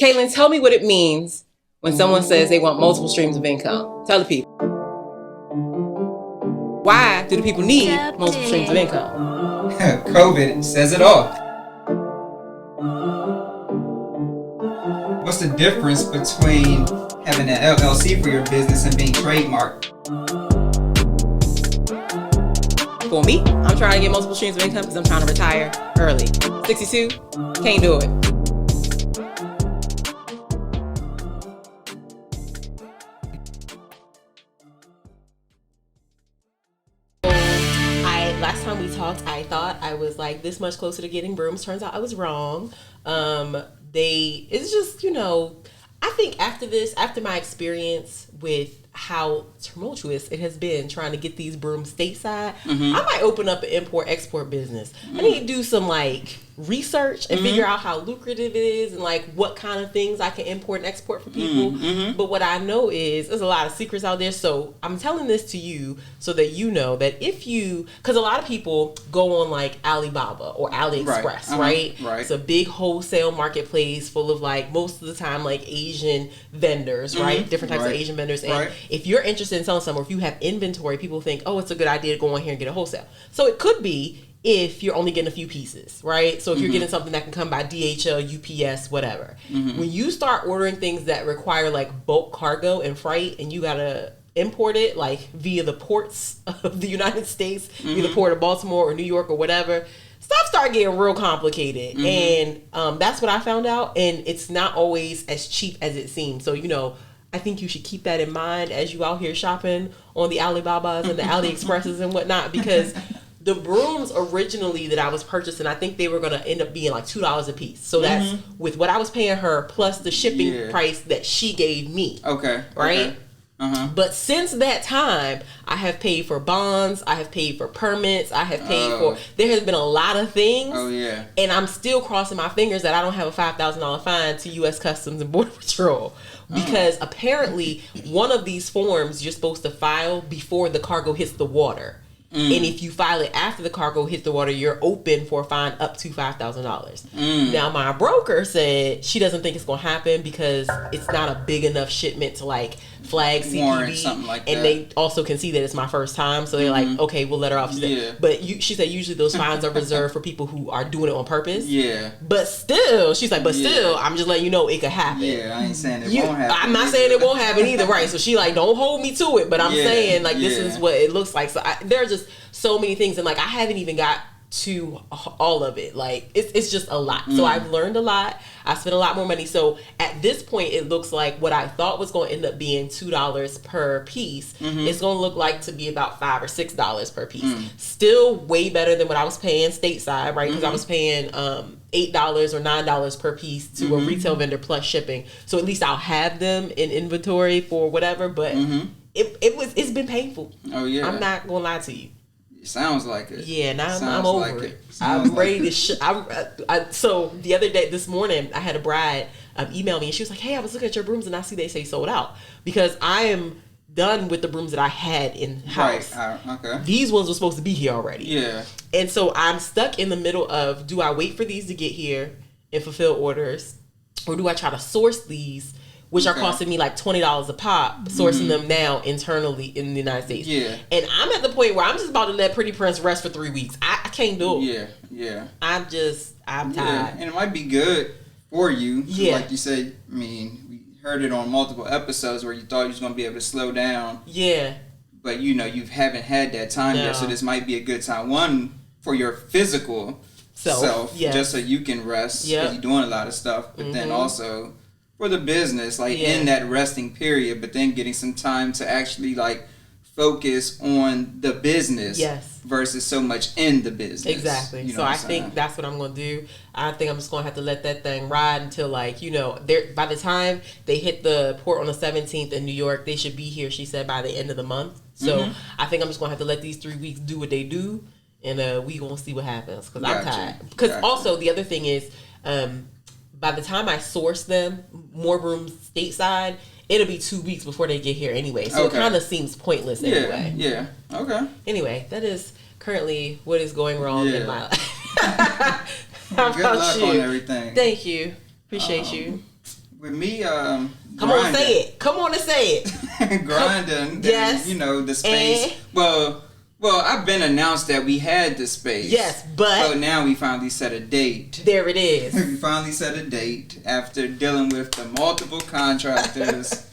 Kaylin, tell me what it means when someone says they want multiple streams of income. Tell the people. Why do the people need multiple streams of income? COVID says it all. What's the difference between having an LLC for your business and being trademarked? For me, I'm trying to get multiple streams of income because I'm trying to retire early. 62, can't do it. Last time we talked, I thought I was like this much closer to getting brooms. Turns out I was wrong. It's just, I think after my experience with how tumultuous it has been trying to get these brooms stateside, I might open up an import-export business. I need to do some research and figure out how lucrative it is and what kind of things I can import and export for people. But what I know is there's a lot of secrets out there. So I'm telling this to you so that you know that because a lot of people go on Alibaba or AliExpress, right? It's a big wholesale marketplace full of most of the time Asian vendors, right? Different types of Asian vendors. And if you're interested in selling something, or if you have inventory, people think, oh, it's a good idea to go on here and get a wholesale. So it could be if you're only getting a few pieces, right? So if you're getting something that can come by DHL, UPS, whatever. When you start ordering things that require bulk cargo and freight, and you gotta import it via the ports of the United States, via the port of Baltimore or New York or whatever, stuff start getting real complicated. And that's what I found out. And it's not always as cheap as it seems. So, I think you should keep that in mind as you out here shopping on the Alibabas and the AliExpresses and whatnot, because the brooms originally that I was purchasing, I think they were going to end up being $2 a piece. So that's with what I was paying her plus the shipping price that she gave me. Okay. Right? Okay. But since that time, I have paid for bonds, I have paid for permits, I have paid for, there has been a lot of things. Oh, yeah. And I'm still crossing my fingers that I don't have a $5,000 fine to U.S. Customs and Border Patrol. Because apparently one of these forms you're supposed to file before the cargo hits the water. And if you file it after the cargo hits the water, you're open for a fine up to $5,000. Now, my broker said she doesn't think it's going to happen because it's not a big enough shipment to flag CPB. Warrant, something like that. And they also can see that it's my first time. So they're okay, we'll let her off. She said usually those fines are reserved for people who are doing it on purpose. Yeah. But still, she's like, still, I'm just letting you know it could happen. Yeah, I ain't saying it won't happen. I'm not saying it won't happen either, right? So she don't hold me to it. But I'm saying this is what it looks like. So there are just so many things. And I haven't even got to all of it. It's just a lot. So I've learned a lot. I spent a lot more money. So at this point, it looks like what I thought was going to end up being $2 per piece is going to look to be about $5 or $6 per piece. Still way better than what I was paying stateside, right? Because I was paying $8 or $9 per piece to a retail vendor plus shipping. So at least I'll have them in inventory for whatever. But it's been painful. Oh yeah, I'm not gonna lie to you. It sounds like it. Yeah, now I'm over it. I'm ready to. So the other day, this morning, I had a bride email me, and she was like, "Hey, I was looking at your brooms, and I see they say sold out." Because I am done with the brooms that I had in house. Right. Okay. These ones were supposed to be here already. Yeah. And so I'm stuck in the middle of: do I wait for these to get here and fulfill orders, or do I try to source these, which are costing me $20 a pop, sourcing them now internally in the United States. Yeah. And I'm at the point where I'm just about to let Pretty Prince rest for 3 weeks. I can't do it. Yeah, yeah. I'm tired. And it might be good for you. Yeah. Like you said, we heard it on multiple episodes where you thought you was going to be able to slow down. Yeah. But, you haven't had that time yet, so this might be a good time. One, for your physical self, just so you can rest, because you're doing a lot of stuff. But then also for the business, in that resting period, but then getting some time to actually focus on the business versus so much in the business. Exactly. So I think that's what I'm going to do. I think I'm just going to have to let that thing ride until by the time they hit the port on the 17th in New York, they should be here, she said, by the end of the month. So I think I'm just going to have to let these 3 weeks do what they do, and we going to see what happens, because I'm tired. Because also the other thing is, by the time I source them, more rooms stateside, it'll be 2 weeks before they get here anyway. So it kind of seems pointless anyway. Yeah. Okay. Anyway, that is currently what is going wrong in my life. How Good luck on everything. Thank you. Appreciate you. With me, come on, say it. Come on and say it. Grinding. Yes. You know, the space. Well, I've been announced that we had the space. Yes, but so now we finally set a date. There it is. We finally set a date after dealing with the multiple contractors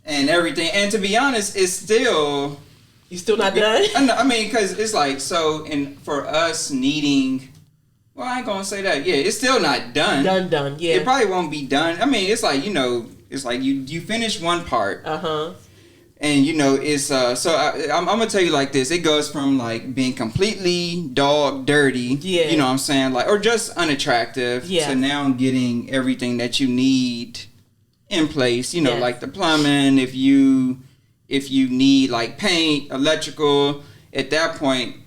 and everything. And to be honest, it's still... You still not done? I mean, because it's like, so, and for us needing... Well, I ain't gonna say that. Yeah, it's still not done. Done, yeah. It probably won't be done. I mean, it's like, you know, it's like you finish one part. Uh-huh. And, you know, it's, so I'm going to tell you like this. It goes from, like, being completely dog dirty. Yeah. You know what I'm saying? Like, or just unattractive. Yeah. To now getting everything that you need in place. You know, like the plumbing, if you need, like, paint, electrical, at that point,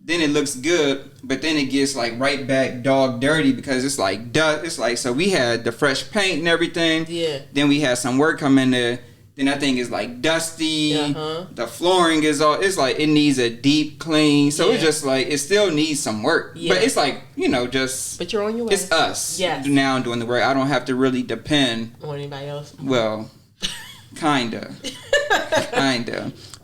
then it looks good, but then it gets like right back dog dirty because it's like dust. It's like, so we had the fresh paint and everything. Yeah. Then we had some work come in there. Then that thing is like dusty. Uh-huh. The flooring is all, it's like it needs a deep clean. So it's just like, it still needs some work. Yeah. But it's like, you know, just. But you're on your way. It's us. Yes. Now doing the work. I don't have to really depend. On anybody else. Well, kinda.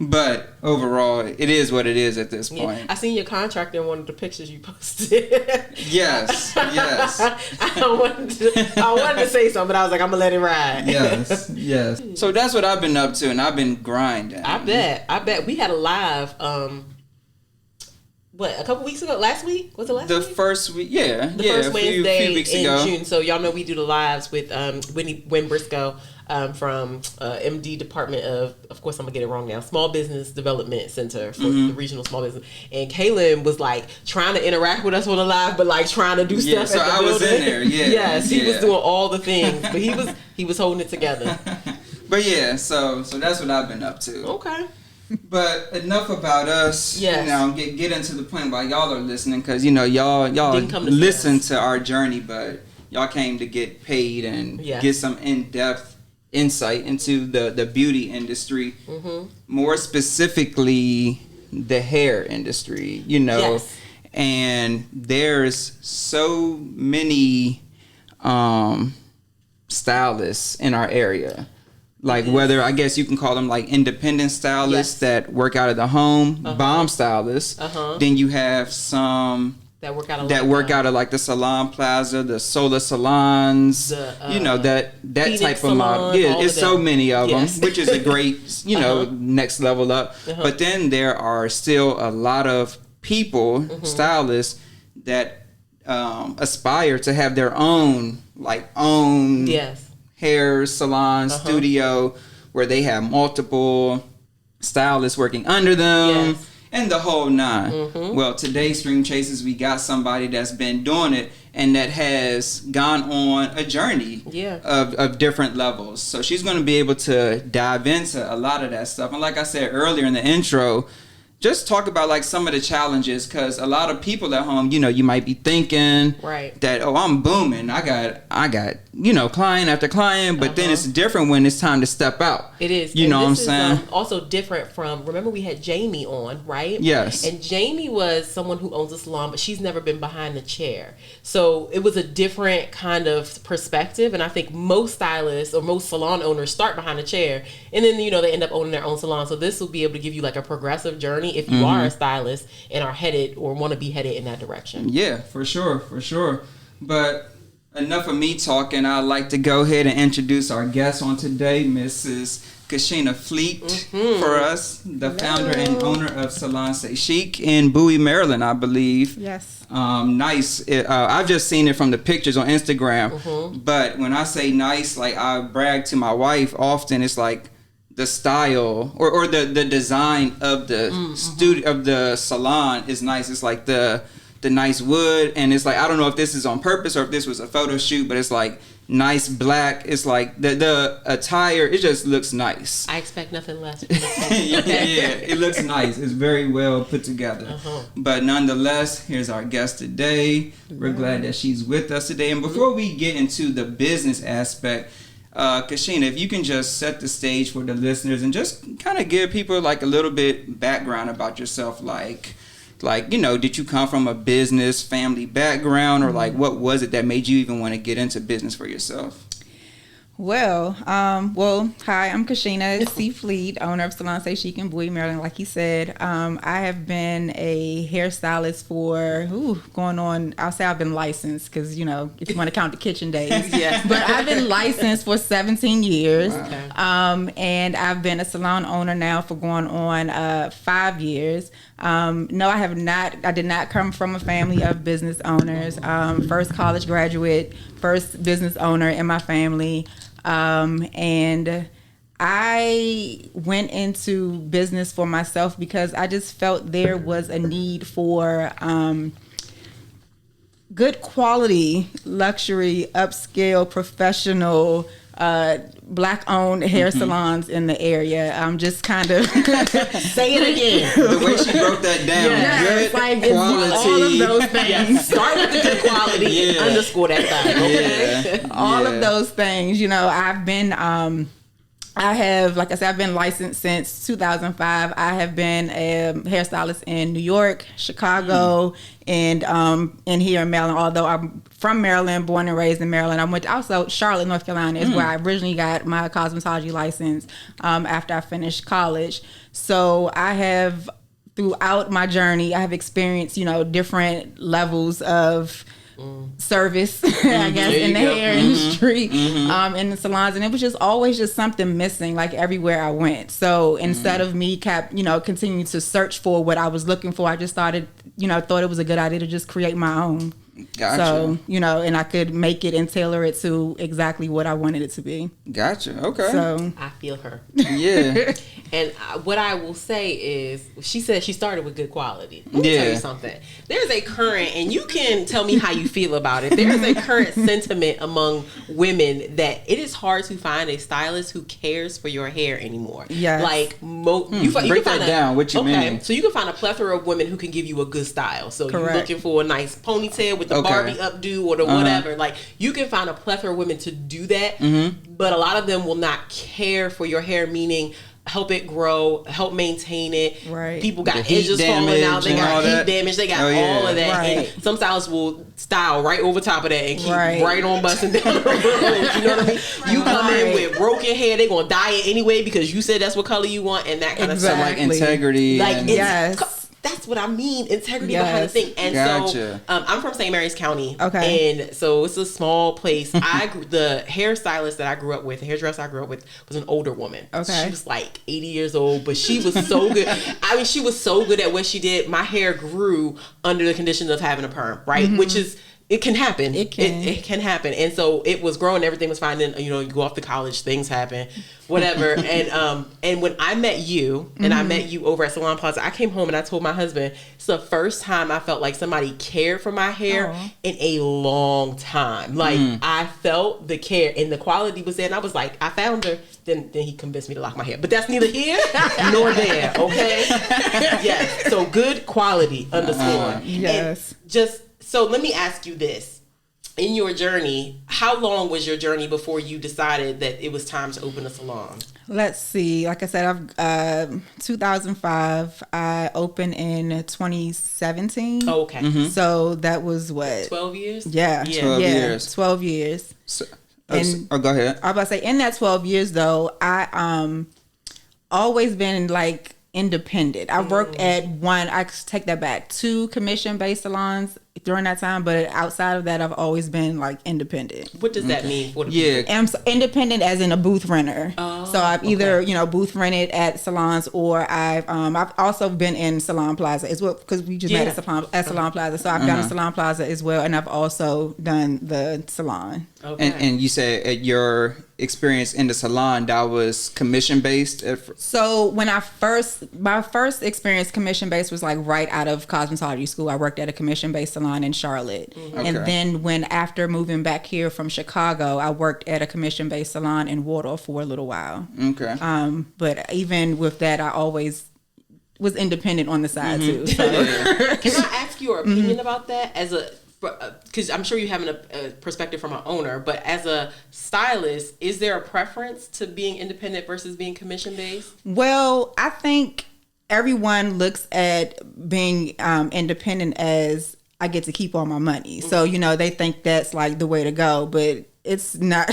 But overall, it is what it is at this point. I seen your contractor in one of the pictures you posted. Yes. I wanted to say something, but I was like, I'm gonna let it ride. Yes. So that's what I've been up to, and I've been grinding. I bet we had a live. A couple weeks ago? Last week? Was it last week? The first week, yeah. The first Wednesday few weeks in ago. June. So y'all know we do the lives with Wynn Briscoe from MD Department of course I'm going to get it wrong now, Small Business Development Center for the Regional Small Business. And Kaylin was like trying to interact with us on the live, but like trying to do stuff so at the I building. was in there, Yes, he was doing all the things, but he was holding it together. But yeah, so that's what I've been up to. Okay. But enough about us. Yes. You know, get into the point while y'all are listening, because you know y'all listen to our journey, but y'all came to get paid and get some in-depth insight into the beauty industry, more specifically the hair industry. You know, and there's so many stylists in our area. Like whether, I guess you can call them like independent stylists that work out of the home, bomb stylists. Then you have some that work out of like the Salon Plaza, the Solar Salons, you know, that type of model. Yeah, it's so many of them, which is a great, you know, next level up. But then there are still a lot of people, stylists, that aspire to have their own hair salon studio where they have multiple stylists working under them and the whole nine. Well, today, Stream Chasers, we got somebody that's been doing it and that has gone on a journey of different levels. So she's going to be able to dive into a lot of that stuff. And like I said earlier in the intro, just talk about like some of the challenges, because a lot of people at home, you know, you might be thinking that, oh, I'm booming. I got, you know, client after client, but then it's different when it's time to step out. It is. You know what I'm saying? Also different from, remember we had Jamie on, right? Yes. And Jamie was someone who owns a salon, but she's never been behind the chair. So it was a different kind of perspective. And I think most stylists or most salon owners start behind the chair and then, you know, they end up owning their own salon. So this will be able to give you like a progressive journey if you are a stylist and are headed or want to be headed in that direction. Yeah, for sure. But enough of me talking. I'd like to go ahead and introduce our guest on today, Mrs. Kachina Fleet, for us, the founder and owner of Salon C'est Chic in Bowie, Maryland, I believe. Yes. Nice. I've just seen it from the pictures on Instagram, but when I say nice, like I brag to my wife often, it's like the style or the design of the studio of the salon is nice. It's like the nice wood, and it's like, I don't know if this is on purpose or if this was a photo shoot, but it's like nice black. It's like the attire, it just looks nice. I expect nothing less. Yeah, it looks nice. It's very well put together. But nonetheless, here's our guest today. We're glad that she's with us today. And before we get into the business aspect, Kachina, if you can just set the stage for the listeners and just kind of give people like a little bit background about yourself, like, you know, did you come from a business family background, or like what was it that made you even want to get into business for yourself? Well, hi, I'm Kachina Fleet, owner of Salon C'est Chic in Bowie, Maryland. Like he said, I have been a hairstylist for going on. I'll say I've been licensed because if you want to count the kitchen days, yeah. But I've been licensed for 17 years, wow. And I've been a salon owner now for going on 5 years. No, I have not. I did not come from a family of business owners. First college graduate, first business owner in my family. And I went into business for myself because I just felt there was a need for good quality, luxury, upscale, professional, Black-owned hair salons in the area. I'm just kind of say it again. The way she broke that down, good quality, all of those things. Yeah. Start with the good quality, underscore that thing. Okay, all of those things. I've been. I have, like I said, I've been licensed since 2005. I have been a hairstylist in New York, Chicago, and here in Maryland. Although I'm from Maryland, born and raised in Maryland. I went to also Charlotte, North Carolina, is where I originally got my cosmetology license after I finished college. So I have, throughout my journey, I have experienced, different levels of service, I guess, in the hair industry, in the salons, and it was just always just something missing, like everywhere I went. So instead of me continuing to search for what I was looking for, I just thought it was a good idea to just create my own. Gotcha. So, and I could make it and tailor it to exactly what I wanted it to be. Gotcha. Okay. So I feel her. Yeah. And what I will say is, she said she started with good quality. Let me tell you something. There's a current, and you can tell me how you feel about it. There's a current sentiment among women that it is hard to find a stylist who cares for your hair anymore. Yes. Like, break that down. What you mean? So you can find a plethora of women who can give you a good style. So you're looking for a nice ponytail with the Barbie updo or the whatever. Like, you can find a plethora of women to do that, but a lot of them will not care for your hair, meaning help it grow, help maintain it. Right. People got edges falling out. They got heat damage. They got all of that. Right. And some stylists will style right over top of that and keep right on busting down the road. You know what I mean? You come in with broken hair, they gonna dye it anyway because you said that's what color you want and that kind of stuff. Like integrity. Like, that's what I mean, integrity behind the thing. And so I'm from St. Mary's County. Okay. And so it's a small place. The hairstylist that I grew up with, the hairdresser I grew up with, was an older woman. Okay. She was like 80 years old, but she was so good. I mean, she was so good at what she did. My hair grew under the conditions of having a perm, right? Which is, it can happen. It can happen. And so it was growing, everything was fine. Then, you go off to college, things happen, whatever. And when I met you, and I met you over at Salon Plaza, I came home and I told my husband, it's the first time I felt like somebody cared for my hair in a long time. Like, I felt the care and the quality was there. And I was like, I found her. Then he convinced me to lock my hair. But that's neither here nor there, okay? Yes. So good quality, underscore. Yes. And so let me ask you this. In your journey, how long was your journey before you decided that it was time to open a salon? Let's see. Like I said, I've 2005. I opened in 2017. Oh, okay. So that was what? 12 years? Yeah. 12 years. 12 years. So, go ahead. I was about to say, in that 12 years though, I always been like independent. I worked at I take that back, 2 commission-based salons during that time, but outside of that, I've always been like independent. What does that mean for the people? I'm independent as in a booth renter. So I've either booth rented at salons, or I've also been in Salon Plaza as well, because we just met at Salon Plaza. So I've done a Salon Plaza as well, and I've also done the salon. Okay. And you said at your experience in the salon, that was commission based? So when my first experience commission based was like right out of cosmetology school. I worked at a commission based salon in Charlotte. And then after moving back here from Chicago, I worked at a commission based salon in Waldorf for a little while. Okay. But even with that, I always was independent on the side too. So. Can I ask your opinion about that because I'm sure you have a perspective from an owner, but as a stylist, is there a preference to being independent versus being commission based? Well, I think everyone looks at being independent as I get to keep all my money. So, they think that's like the way to go. But it's not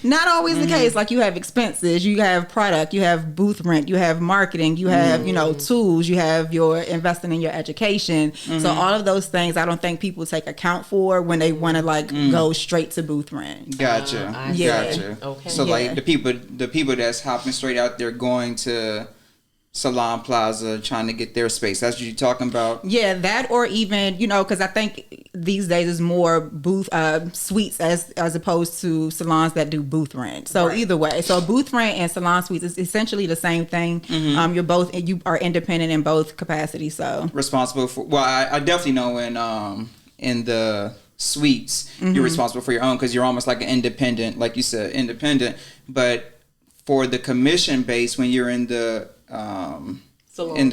not always the case. Like, you have expenses, you have product, you have booth rent, you have marketing, you have tools, you have your investing in your education. So all of those things, I don't think people take account for when they want to like go straight to booth rent. Gotcha. Gotcha. Okay. So like the people that's hopping straight out there going to Salon Plaza trying to get their space. That's what you're talking about? Yeah, that, or even, because I think these days is more booth suites as opposed to salons that do booth rent. So either way. So booth rent and salon suites is essentially the same thing. You are independent in both capacities. So responsible for, well, I definitely know in the suites, you're responsible for your own because you're almost like an independent, like you said, independent. But for the commission base, when you're in the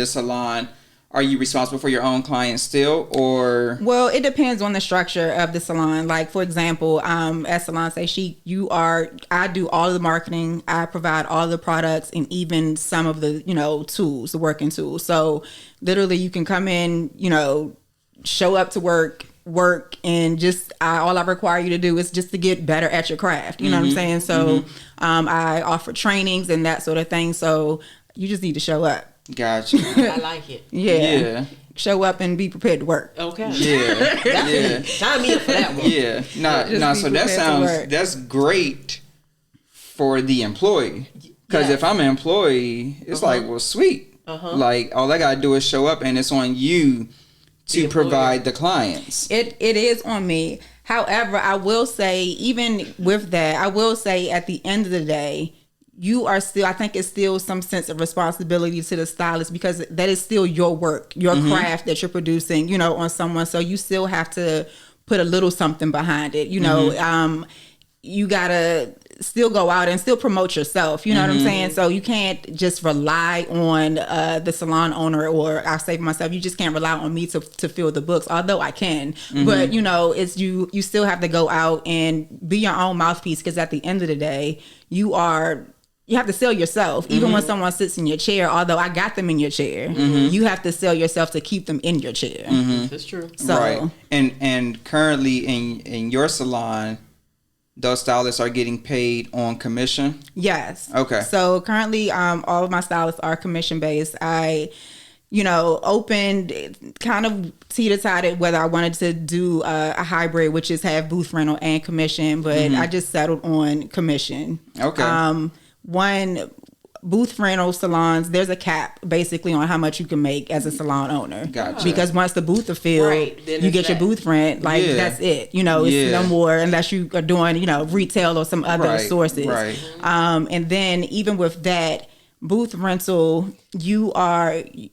salon, are you responsible for your own clients still, or? Well, it depends on the structure of the salon. Like, for example, at Salon C'est Chic, I do all of the marketing, I provide all the products, and even some of the, tools, the working tools. So literally you can come in, show up to work, and just all I require you to do is just to get better at your craft. You know what I'm saying? So I offer trainings and that sort of thing. So you just need to show up. Gotcha. I like it. Yeah. Show up and be prepared to work. Okay. Yeah. Sign me up for that one. Yeah. No. So that's great for the employee. Because if I'm an employee, it's like, well, sweet. Like, all I gotta do is show up, and it's on you to provide the clients. It is on me. However, I will say, even with that, at the end of the day, I think it's still some sense of responsibility to the stylist, because that is still your work, your craft that you're producing, on someone. So you still have to put a little something behind it. You gotta still go out and still promote yourself. You know what I'm saying? So you can't just rely on the salon owner, or I say for myself, you just can't rely on me to fill the books, although I can. But, it's you still have to go out and be your own mouthpiece, because at the end of the day, you have to sell yourself. Even when someone sits in your chair, although I got them in your chair, you have to sell yourself to keep them in your chair. That's true. So, right. And currently in your salon, those stylists are getting paid on commission? Yes. Okay. So currently, all of my stylists are commission based. I opened, kind of teeter-totted whether I wanted to do a hybrid, which is have booth rental and commission, but I just settled on commission. Okay. One, booth rental salons, there's a cap basically on how much you can make as a salon owner. Gotcha. Because once the booth are filled, you get your booth rent. Like, that's it. It's no more unless you are doing, retail or some other sources. Right. And then even with that, booth rental, you only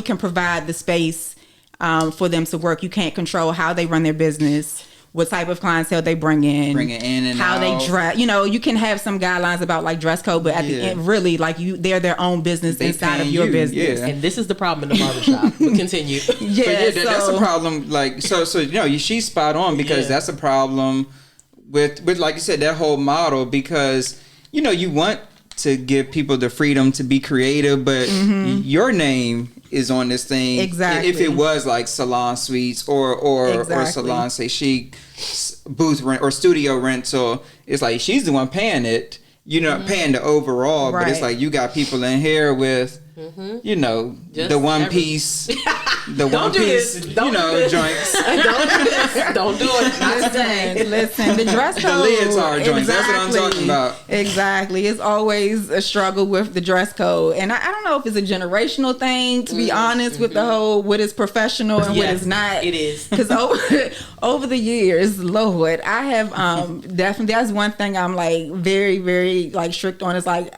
can provide the space for them to work. You can't control how they run their business, what type of clientele they bring in and how out. They dress. You can have some guidelines about like dress code, but at the end, really, like they're their own business inside of your business. Yeah. And this is the problem in the barbershop. But continue. That's a problem. Like, so she's spot on, because that's a problem with like you said, that whole model, because you want to give people the freedom to be creative, but your name is on this thing. Exactly. If it was like Salon Suites or Salon C'est Chic booth rent or studio rental, it's like she's the one paying it. Paying the overall, but it's like you got people in here with the one piece, joints. Don't do this. Don't do it. Not today. Listen, the dress code. The leotard joints. That's what I'm talking about. Exactly. It's always a struggle with the dress code. And I don't know if it's a generational thing, to be honest, with the whole what is professional and what is not. It is. Because over the years, Lord, I have definitely, that's one thing I'm like very, very like strict on, is like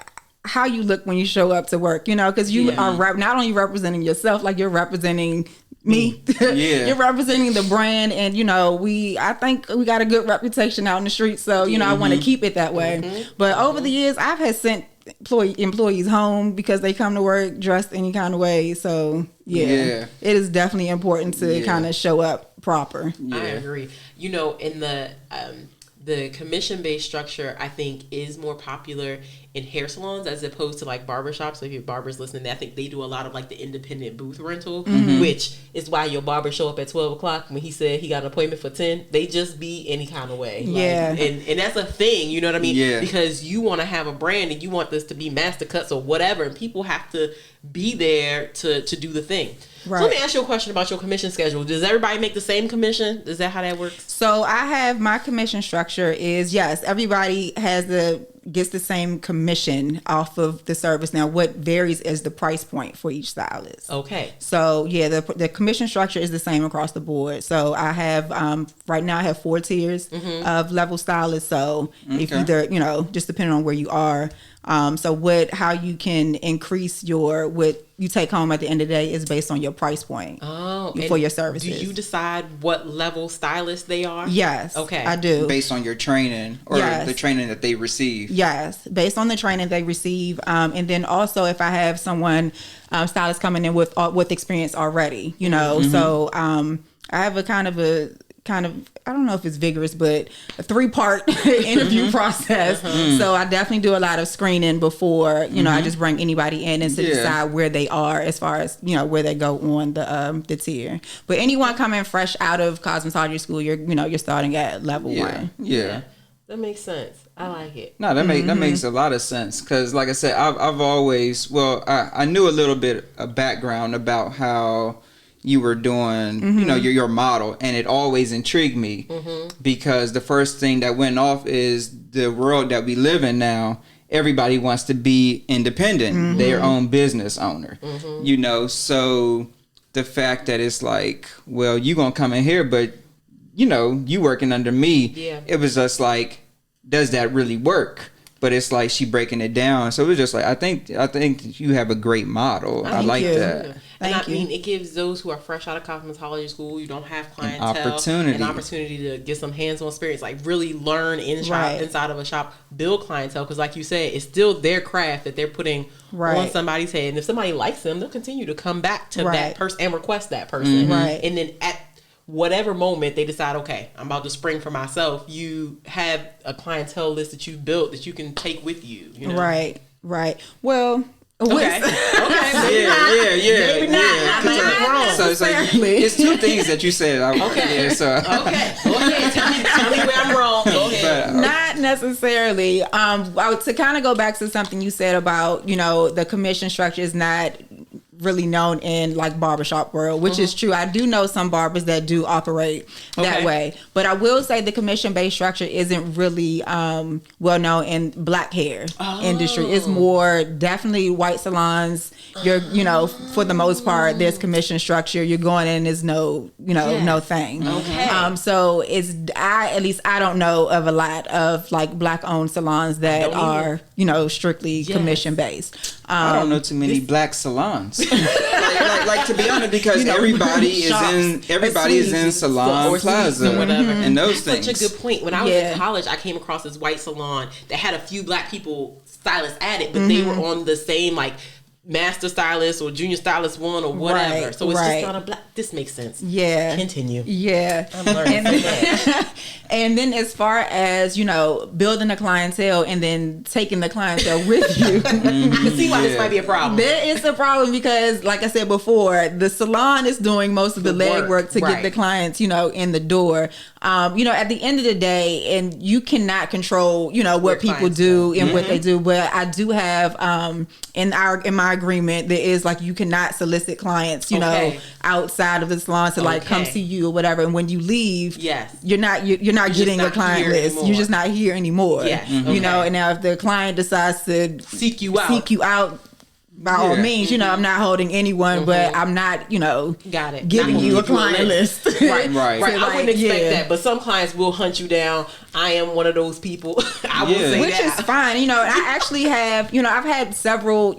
how you look when you show up to work, because you are not only representing yourself, like you're representing me. You're representing the brand, and I think we got a good reputation out in the street, so I want to keep it that way. But over the years, I've had sent employees home because they come to work dressed any kind of way. So it is definitely important to kind of show up proper. I agree. In the the commission-based structure, I think, is more popular in hair salons as opposed to like barbershops. So if your barber's listening, I think they do a lot of like the independent booth rental, which is why your barber show up at 12 o'clock when he said he got an appointment for 10. They just be any kind of way. Yeah. Like, and that's a thing, you know what I mean? Yeah. Because you want to have a brand and you want this to be master cuts or whatever, and people have to be there to do the thing. Right. So let me ask you a question about your commission schedule. Does everybody make the same commission? Is that how that works? So I have my commission structure is, yes, everybody gets the same commission off of the service. Now, what varies is the price point for each stylist. Okay. So yeah, the commission structure is the same across the board. So I have right now I have 4 tiers of level stylists. So if either, just depending on where you are. So how you can increase what you take home at the end of the day is based on your price point for your services. Do you decide what level stylist they are? Yes. Okay. I do. Based on your training or the training that they receive. Yes. Based on the training they receive. And then also if I have someone, stylist coming in with experience already, so I have a kind of, I don't know if it's vigorous, but a 3-part interview process. So I definitely do a lot of screening before, I just bring anybody in and to decide where they are as far as, where they go on the tier. But anyone coming fresh out of cosmetology school, you're starting at level 1. Yeah. That makes sense. I like it. No, that makes a lot of sense. Because like I said, I've always, I knew a little bit of background about how you were doing, your model, and it always intrigued me because the first thing that went off is the world that we live in now. Everybody wants to be independent, their own business owner, so the fact that it's like, well, you gonna come in here, but you working under me, it was just like, does that really work? But it's like she breaking it down. So it was just like, I think you have a great model. I like that. And I mean, it gives those who are fresh out of cosmetology school, you don't have clientele, an opportunity to get some hands-on experience, like really learn inside of a shop, build clientele. Because like you said, it's still their craft that they're putting on somebody's head. And if somebody likes them, they'll continue to come back to that person and request that person. And then at whatever moment they decide, okay, I'm about to spring for myself, you have a clientele list that you've built that you can take with you. Right. Well, okay. Yeah. So it's like, it's 2 things that you said. Okay. Tell me where I'm wrong. Go ahead. Not necessarily. To kind of go back to something you said about, the commission structure is not really known in like barbershop world, which is true. I do know some barbers that do operate that way, but I will say the commission based structure isn't really well known in black hair industry. It's more definitely white salons. You're for the most part there's commission structure. You're going in, there's no thing. So I don't know of a lot of like black owned salons that are strictly commission based. I don't know too many black salons. like to be honest, because everybody is in Salon Plaza and those things. Such a good point. When I was in college, I came across this white salon that had a few black people stylists at it, but they were on the same like master stylist or junior stylist 1 or whatever. So it's just not a black. This makes sense. Yeah. Continue. Yeah. I'm learning from that. And then as far as, building a clientele and then taking the clientele with you. I can see why this might be a problem. There is a problem because, like I said before, the salon is doing most of the legwork to get the clients, in the door. At the end of the day, and you cannot control, what people do and what they do. But I do have, in my agreement, there is like, you cannot solicit clients, outside of the salon to like come see you or whatever. And when you leave, you're not getting a client list. Anymore. You're just not here anymore. And now if the client decides to seek you out by all means, I'm not holding anyone, but I'm not, giving you a client list. Right. I wouldn't expect that, but some clients will hunt you down. I am one of those people. I will say which that. Is fine. I actually have, I've had several,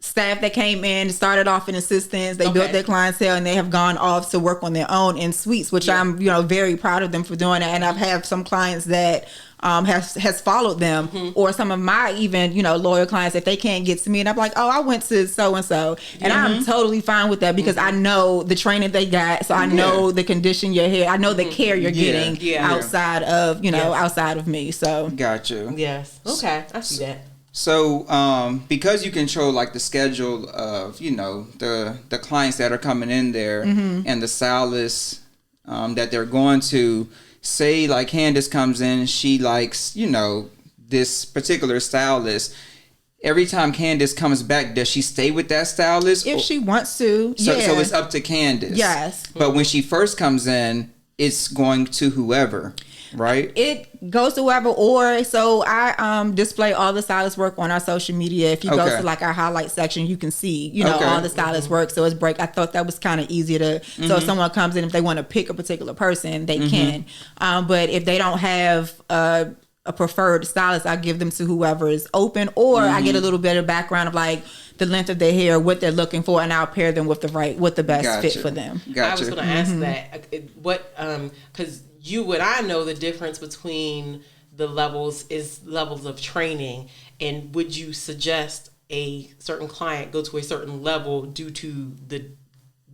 staff that came in, started off in assistants. They built their clientele, and they have gone off to work on their own in suites, which I'm, very proud of them for doing that. And I've had some clients that has followed them, or some of my even, loyal clients, if they can't get to me, and I'm like, oh, I went to so and so, and I'm totally fine with that because I know the training they got, so I know the condition your hair, I know the care you're getting outside of outside of me. So got you. Yes. Okay, I see that. So, because you control like the schedule of, the clients that are coming in there and the stylists that they're going to, say like Candace comes in, she likes, this particular stylist. Every time Candace comes back, does she stay with that stylist? If she wants to, so it's up to Candace. Yes. But when she first comes in, it's going to whoever. Right, it goes to whoever, or so I display all the stylist work on our social media. If you go to like our highlight section, you can see all the stylist work. So it's break. I thought that was kind of easier to. So if someone comes in, if they want to pick a particular person, they can. But if they don't have a preferred stylist, I give them to whoever is open, or I get a little bit of background of like the length of their hair, what they're looking for, and I'll pair them with the best fit for them. I was going to ask that what because. You and I know the difference between the levels of training, and would you suggest a certain client go to a certain level due to the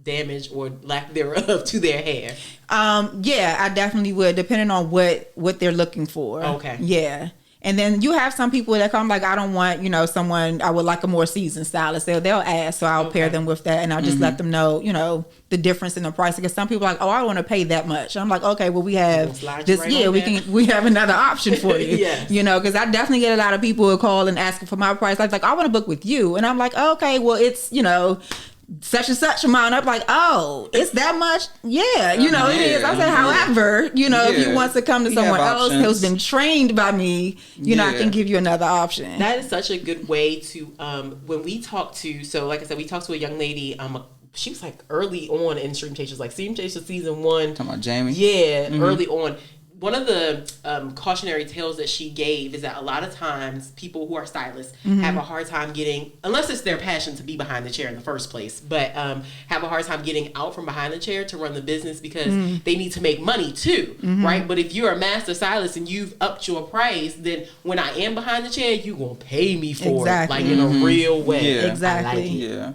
damage or lack thereof to their hair? Yeah, I definitely would, depending on what they're looking for. Okay. Yeah. And then you have some people that come like, I don't want, someone, I would like a more seasoned stylist. They'll ask, so I'll pair them with that, and I'll just let them know, the difference in the price. Because some people are like, oh, I don't want to pay that much. And I'm like, okay, well, we have this. Right, we have another option for you. Yes. Because I definitely get a lot of people who call and asking for my price. Like, I want to book with you, and I'm like, okay, well, it's such and such amount. I'm like, oh, it's that much? Yeah, it is. I said, however, if you want to come to someone else who's been trained by me, I can give you another option. That is such a good way to, when we talk to, so like I said, we talked to a young lady, she was like early on in Stream Chasers, like Stream Chasers season 1. Talking about Jamie? Yeah, early on. One of the cautionary tales that she gave is that a lot of times people who are stylists have a hard time getting, unless it's their passion to be behind the chair in the first place, but have a hard time getting out from behind the chair to run the business because they need to make money too, right? But if you're a master stylist and you've upped your price, then when I am behind the chair, you're going to pay me for it, like in a real way. Yeah. Exactly. I like it. Yeah.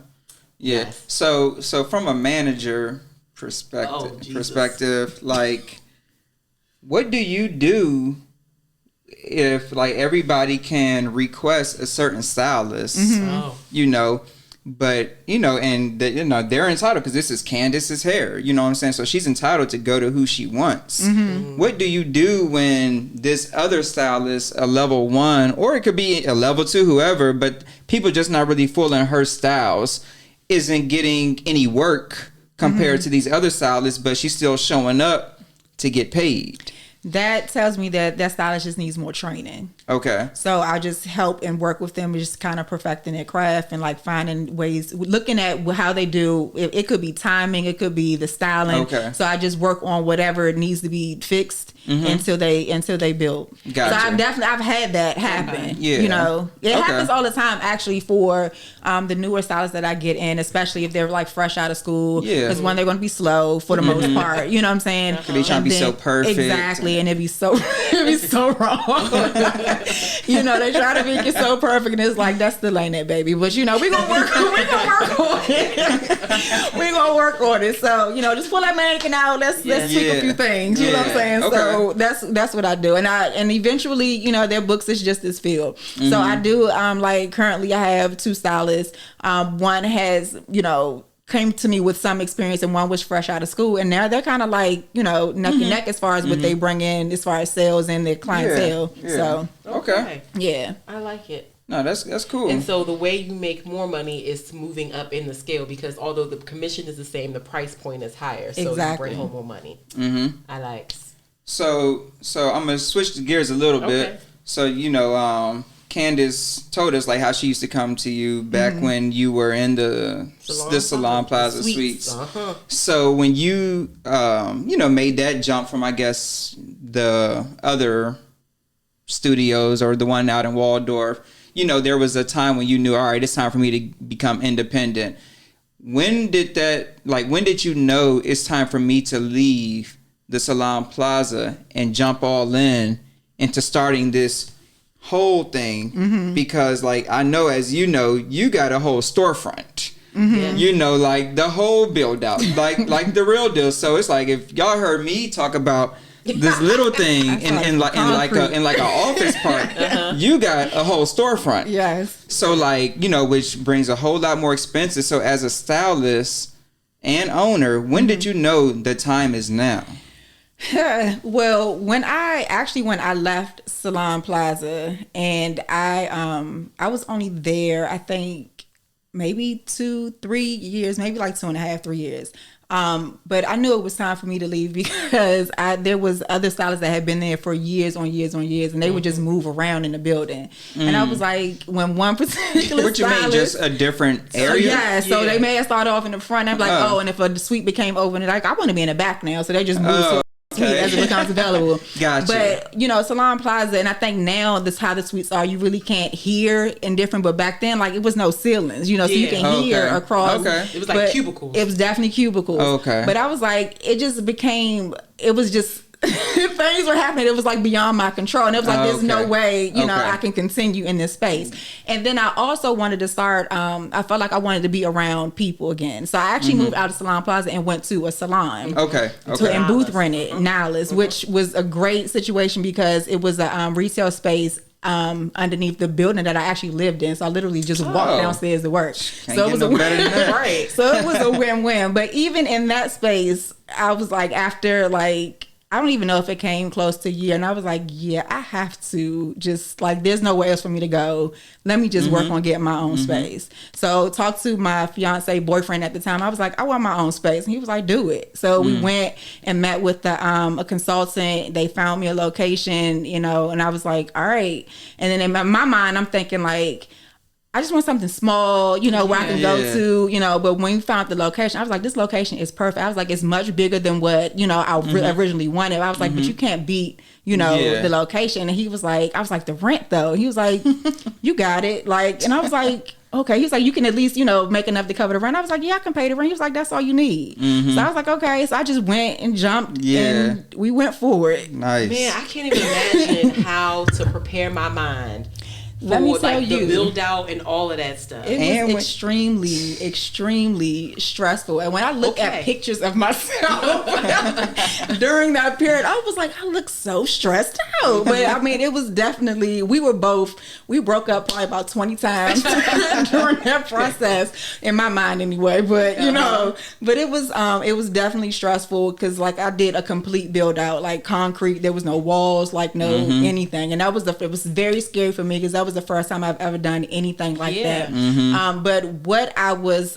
Yes. So from a manager perspective, like, what do you do if like everybody can request a certain stylist, but and they're entitled because this is Candace's hair, you know what I'm saying? So she's entitled to go to who she wants. What do you do when this other stylist, a level 1, or it could be a level 2, whoever, but people just not really fooling her styles, isn't getting any work compared to these other stylists, but she's still showing up to get paid? That tells me that stylist just needs more training. Okay. So I just help and work with them, just kind of perfecting their craft and like finding ways, looking at how they do. It could be timing, it could be the styling. Okay. So I just work on whatever needs to be fixed until they build. Gotcha. So I've had that happen. Yeah. It happens all the time actually for the newer stylists that I get in, especially if they're like fresh out of school. Yeah. Because one, they're going to be slow for the most part. You know what I'm saying? They trying to be so perfect. Exactly. And it'd be so wrong. They try to make it so perfect, and it's like, that still ain't it, baby. But we're gonna work on it. We're gonna work on it. So just pull that mannequin out. Let's tweak a few things. You know what I'm saying? Okay. So that's what I do, and eventually their books is just this field. So I do like currently I have 2 stylists. One has came to me with some experience, and one was fresh out of school, and now they're kind of like neck and neck as far as what they bring in as far as sales and their clientele. So okay, yeah, I like it. No, that's cool. And so the way you make more money is moving up in the scale, because although the commission is the same, the price point is higher, so you bring home more money. I like. So I'm gonna switch the gears a little bit. So Candace told us like how she used to come to you back when you were in the Salon Plaza Suites. So when you made that jump from, I guess, the other studios or the one out in Waldorf, you know, there was a time when you knew, all right, it's time for me to become independent. When did you know it's time for me to leave the Salon Plaza and jump all in into starting this whole thing? Mm-hmm. Because like, I know, as you know, you got a whole storefront. Mm-hmm. You know, like the whole build out, like the real deal. So it's like, if y'all heard me talk about this little thing in like an office park, you got a whole storefront. Yes. So like, you know, which brings a whole lot more expenses. So as a stylist and owner, when did you know the time is now? Well, when I left Salon Plaza, and I was only there, I think maybe 2-3 years, maybe like 2.5, 3 years. But I knew it was time for me to leave because there was other stylists that had been there for years on years, and they would just move around in the building. And I was like, when one particular what you mean, just a different area? So they may have started off in the front. I'm like, and if a suite became open, they're like, I want to be in the back now. So they just moved to as it becomes available. Gotcha. But you know, Salon Plaza, and I think now this how the suites are, you really can't hear in different. But back then, like, it was no ceilings, you know, so you can hear across. Okay. It was like cubicles. It was definitely cubicles. Okay. But I was like, it was just things were happening. It was like beyond my control, and it was like, there's no way, you know, I can continue in this space. And then I also wanted to start. I felt like I wanted to be around people again, so I actually moved out of Salon Plaza and went to a salon. And booth rented Nihilist, which was a great situation because it was a retail space underneath the building that I actually lived in. So I literally just walked downstairs to work. So it was right. So it was a win-win. But even in that space, I was like, after like, I don't even know if it came close to a year. And I was like, yeah, I have to just, like, there's nowhere else for me to go. Let me just work on getting my own space. So talked to my boyfriend at the time. I was like, I want my own space. And he was like, do it. So we went and met with a consultant. They found me a location, you know, and I was like, all right. And then in my mind, I'm thinking like, I just want something small, you know, where I can go to, you know. But when we found the location, I was like, this location is perfect. I was like, it's much bigger than what, you know, I originally wanted. I was like, but you can't beat, you know, the location. And he was like, I was like, the rent though. He was like, you got it. Like, and I was like, okay. He was like, you can at least, you know, make enough to cover the rent. I was like, yeah, I can pay the rent. He was like, that's all you need. So I was like, okay. So I just went and jumped and we went forward. Nice. Man, I can't even imagine how to prepare my mind. Let me tell you, the build out and all of that stuff. It was extremely, extremely stressful. And when I look at pictures of myself during that period, I was like, I look so stressed out. But I mean, it was definitely, we broke up probably about 20 times during that process, in my mind anyway. But you know, but it was definitely stressful because like I did a complete build out, like concrete. There was no walls, like no anything, and it was very scary for me because that was the first time I've ever done anything like that. But what I was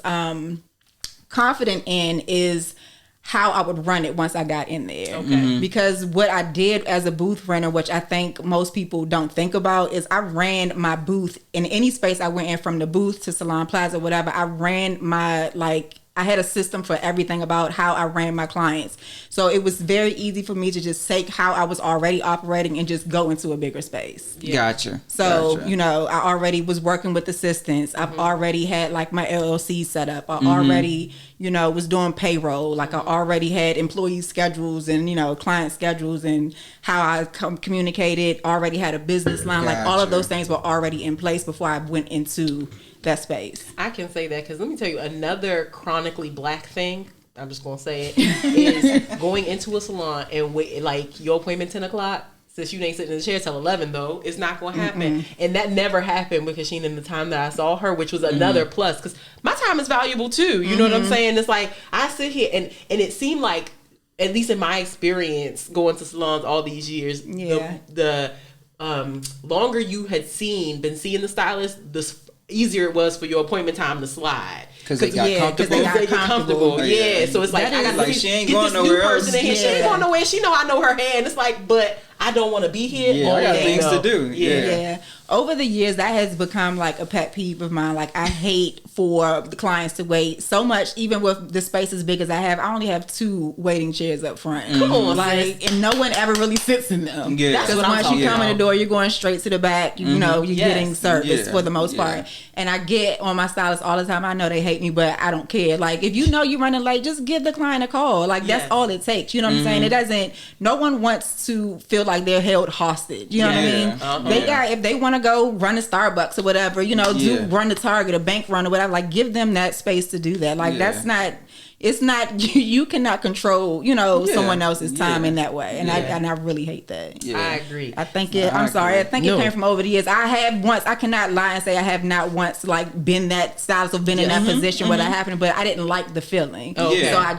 confident in is how I would run it once I got in there. Because what I did as a booth renter, which I think most people don't think about, is I ran my booth in any space I went in, from the booth to Salon Plaza, whatever. I ran my, like, I had a system for everything about how I ran my clients. So it was very easy for me to just take how I was already operating and just go into a bigger space. Gotcha. So, you know, I already was working with assistants. I've already had like my LLC set up. I already, you know, was doing payroll. Like I already had employee schedules and, you know, client schedules and how I communicated, already had a business line. Like all of those things were already in place before I went into that space. I can say that because let me tell you, another chronically black thing, I'm just going to say it, is going into a salon and wait, like your appointment 10 o'clock, since you ain't sitting in the chair till 11 though, it's not going to happen. And that never happened with Kachina in the time that I saw her, which was another plus, because my time is valuable too. You know what I'm saying? It's like I sit here and it seemed like, at least in my experience going to salons all these years, the longer you had been seeing the stylist, the easier it was for your appointment time to slide. Because they got comfortable. They got comfortable. So it's like, I got like, she ain't going nowhere else. She ain't going nowhere. She know I know her hand. It's like, but I don't want to be here. I got things to do. over the years, that has become like a pet peeve of mine. Like, I hate for the clients to wait so much, even with the space as big as I have. I only have 2 waiting chairs up front. Come on, like, and no one ever really sits in them. Yeah. Because once you come in the door, you're going straight to the back. You know, you're getting service for the most part. And I get on my stylists all the time. I know they hate me, but I don't care. Like, if you know you're running late, just give the client a call. Like, that's all it takes. You know what I'm saying? It doesn't. No one wants to feel like they're held hostage. You know what I mean? They got, if they want to go run a Starbucks or whatever, you know, run the Target, a bank run or whatever. Like, give them that space to do that. Like, that's not. It's not, you cannot control, you know, someone else's time in that way. And I really hate that. Yeah. I agree. I think I think it came from over the years. I cannot lie and say I have not once like been that stylist or been in that position where that happened, but I didn't like the feeling. Okay. So I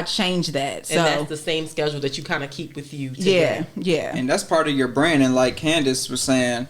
changed that. So. And that's the same schedule that you kind of keep with you today. Yeah. And that's part of your brand. And like Candace was saying,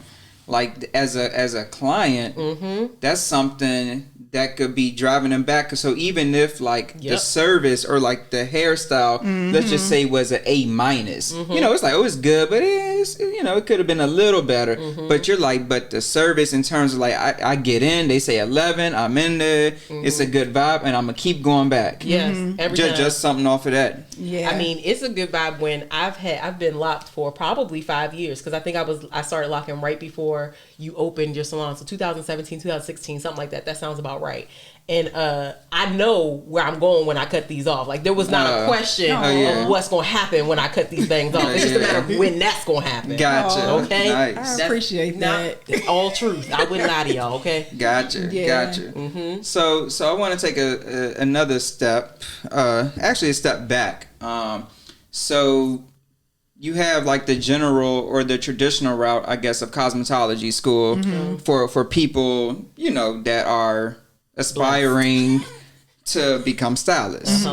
like as a client, that's something that could be driving them back. So even if like the service or like the hairstyle, let's just say was an A-, you know, it's like, oh, it's good, but it's, you know, it could have been a little better. But you're like, but the service in terms of like, I get in, they say 11, I'm in there, it's a good vibe, and I'm gonna keep going back. Yes, every time. Just something off of that. Yeah, I mean, it's a good vibe when I've been locked for probably 5 years, because I think I started locking right before you opened your salon, so 2017, 2016, something like that. That sounds about right. And I know where I'm going when I cut these off. Like, there was not a question of what's going to happen when I cut these things off. It's just a matter of when that's going to happen. Gotcha. Okay? Nice. I appreciate that. It's all truth. I wouldn't lie to y'all, okay? Gotcha. So I want to take another step, actually a step back. So you have like the general or the traditional route, I guess, of cosmetology school for people, you know, that are aspiring to become stylists.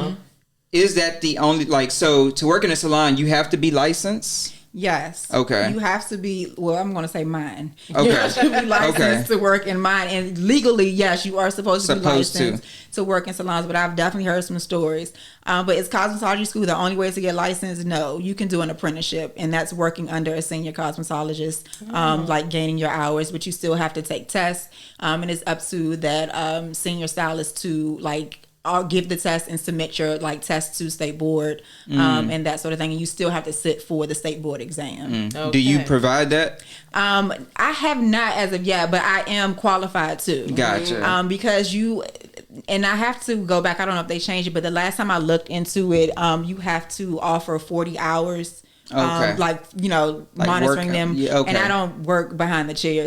Is that the only, like, so to work in a salon, you have to be licensed? Yes. Okay. You have to be, well, I'm going to say mine. Okay. You have to be licensed to work in mine. And legally, yes, you are supposed to be licensed to work in salons. But I've definitely heard some stories. But is cosmetology school the only way to get licensed? No. You can do an apprenticeship. And that's working under a senior cosmetologist, like gaining your hours. But you still have to take tests. And it's up to that senior stylist to, like, I'll give the test and submit your like test to state board and that sort of thing. And you still have to sit for the state board exam. Okay. Do you provide that? I have not as of yet, but I am qualified to. Gotcha. Because and I have to go back. I don't know if they changed it, but the last time I looked into it, you have to offer 40 hours. Like, you know, like monitoring them. And I don't work behind the to do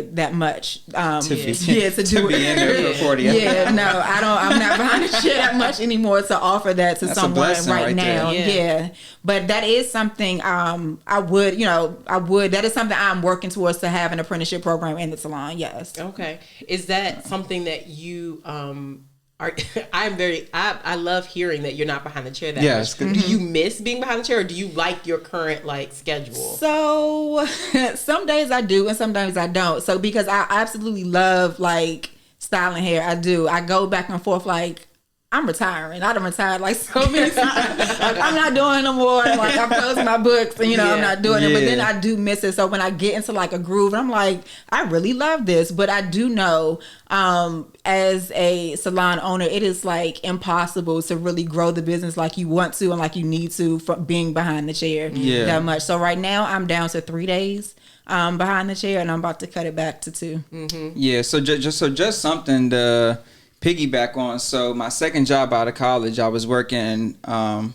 be in there for 40 hours. No, I'm not behind the chair that much anymore to offer that to someone right now. But that is something that is something I'm working towards, to have an apprenticeship program in the salon. Yes. Okay. Is that something that you I love hearing that you're not behind the chair that much. Do you miss being behind the chair, or do you like your current like schedule? So some days I do and some days I don't. So because I absolutely love like styling hair, I do. I go back and forth like I'm retiring. I done retired like so many times. Like, I'm not doing no more. Like, I'm closing my books and, I'm not doing it. But then I do miss it. So when I get into like a groove, I'm like, I really love this. But I do know as a salon owner, it is like impossible to really grow the business like you want to and like you need to from being behind the chair that much. So right now I'm down to 3 days behind the chair, and I'm about to cut it back to 2. Yeah. So just something to piggyback on. So my second job out of college, I was working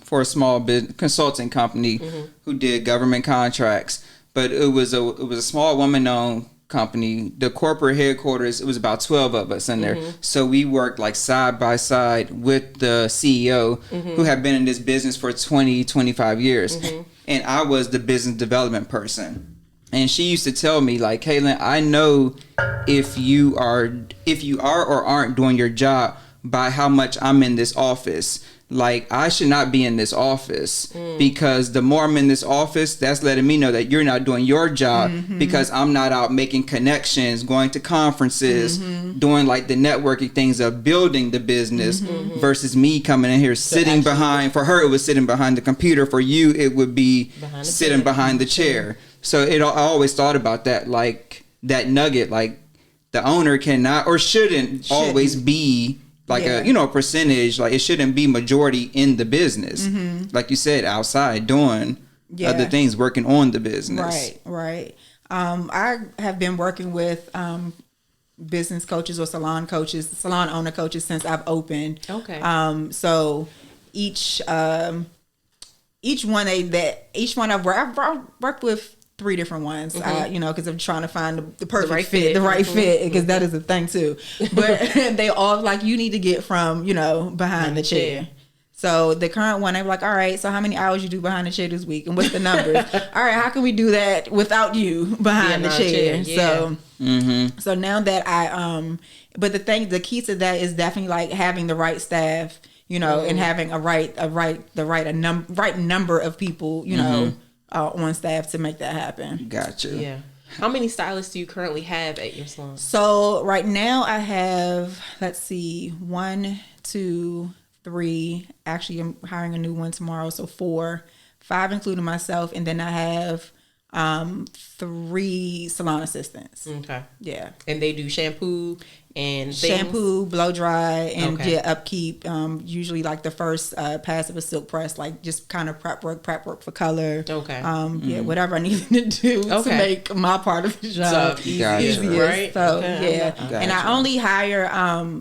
for a small consulting company who did government contracts, but it was a small woman-owned company. The corporate headquarters, it was about 12 of us in there. So we worked like side by side with the CEO who had been in this business for 25 years. And I was the business development person. And she used to tell me, like, Kaylin, I know if you are or aren't doing your job by how much I'm in this office. Like, I should not be in this office because the more I'm in this office, that's letting me know that you're not doing your job because I'm not out making connections, going to conferences, doing like the networking things of building the business versus me coming in here sitting behind. For her, it was sitting behind the computer. For you, it would be sitting behind the chair. So I always thought about that. Like, that nugget, like the owner cannot or shouldn't always be like a percentage. Like it shouldn't be majority in the business. Like you said, outside doing other things, working on the business. Right. I have been working with business coaches or salon owner coaches since I've opened. Okay. So each one I've worked with 3 different ones, because I'm trying to find the perfect fit, the right fit, because that is a thing too. But they all like, you need to get from, behind the chair. So the current one, I'm like, all right, so how many hours you do behind the chair this week? And what's the numbers? All right, how can we do that without you behind the chair? Yeah. So now that but the key to that is definitely like having the right staff, and having the right number of people, on staff to make that happen. Gotcha. Yeah. How many stylists do you currently have at your salon? So right now I have, 1, 2, 3. Actually, I'm hiring a new one tomorrow, so 4, 5 including myself, and then I have 3 salon assistants. Okay. Yeah. And they do shampoo and shampoo, blow dry, and upkeep. Usually like the first pass of a silk press, like just kind of prep work for color. Okay. Whatever I need to do to make my part of the job easier. Right? So Gotcha. And I only hire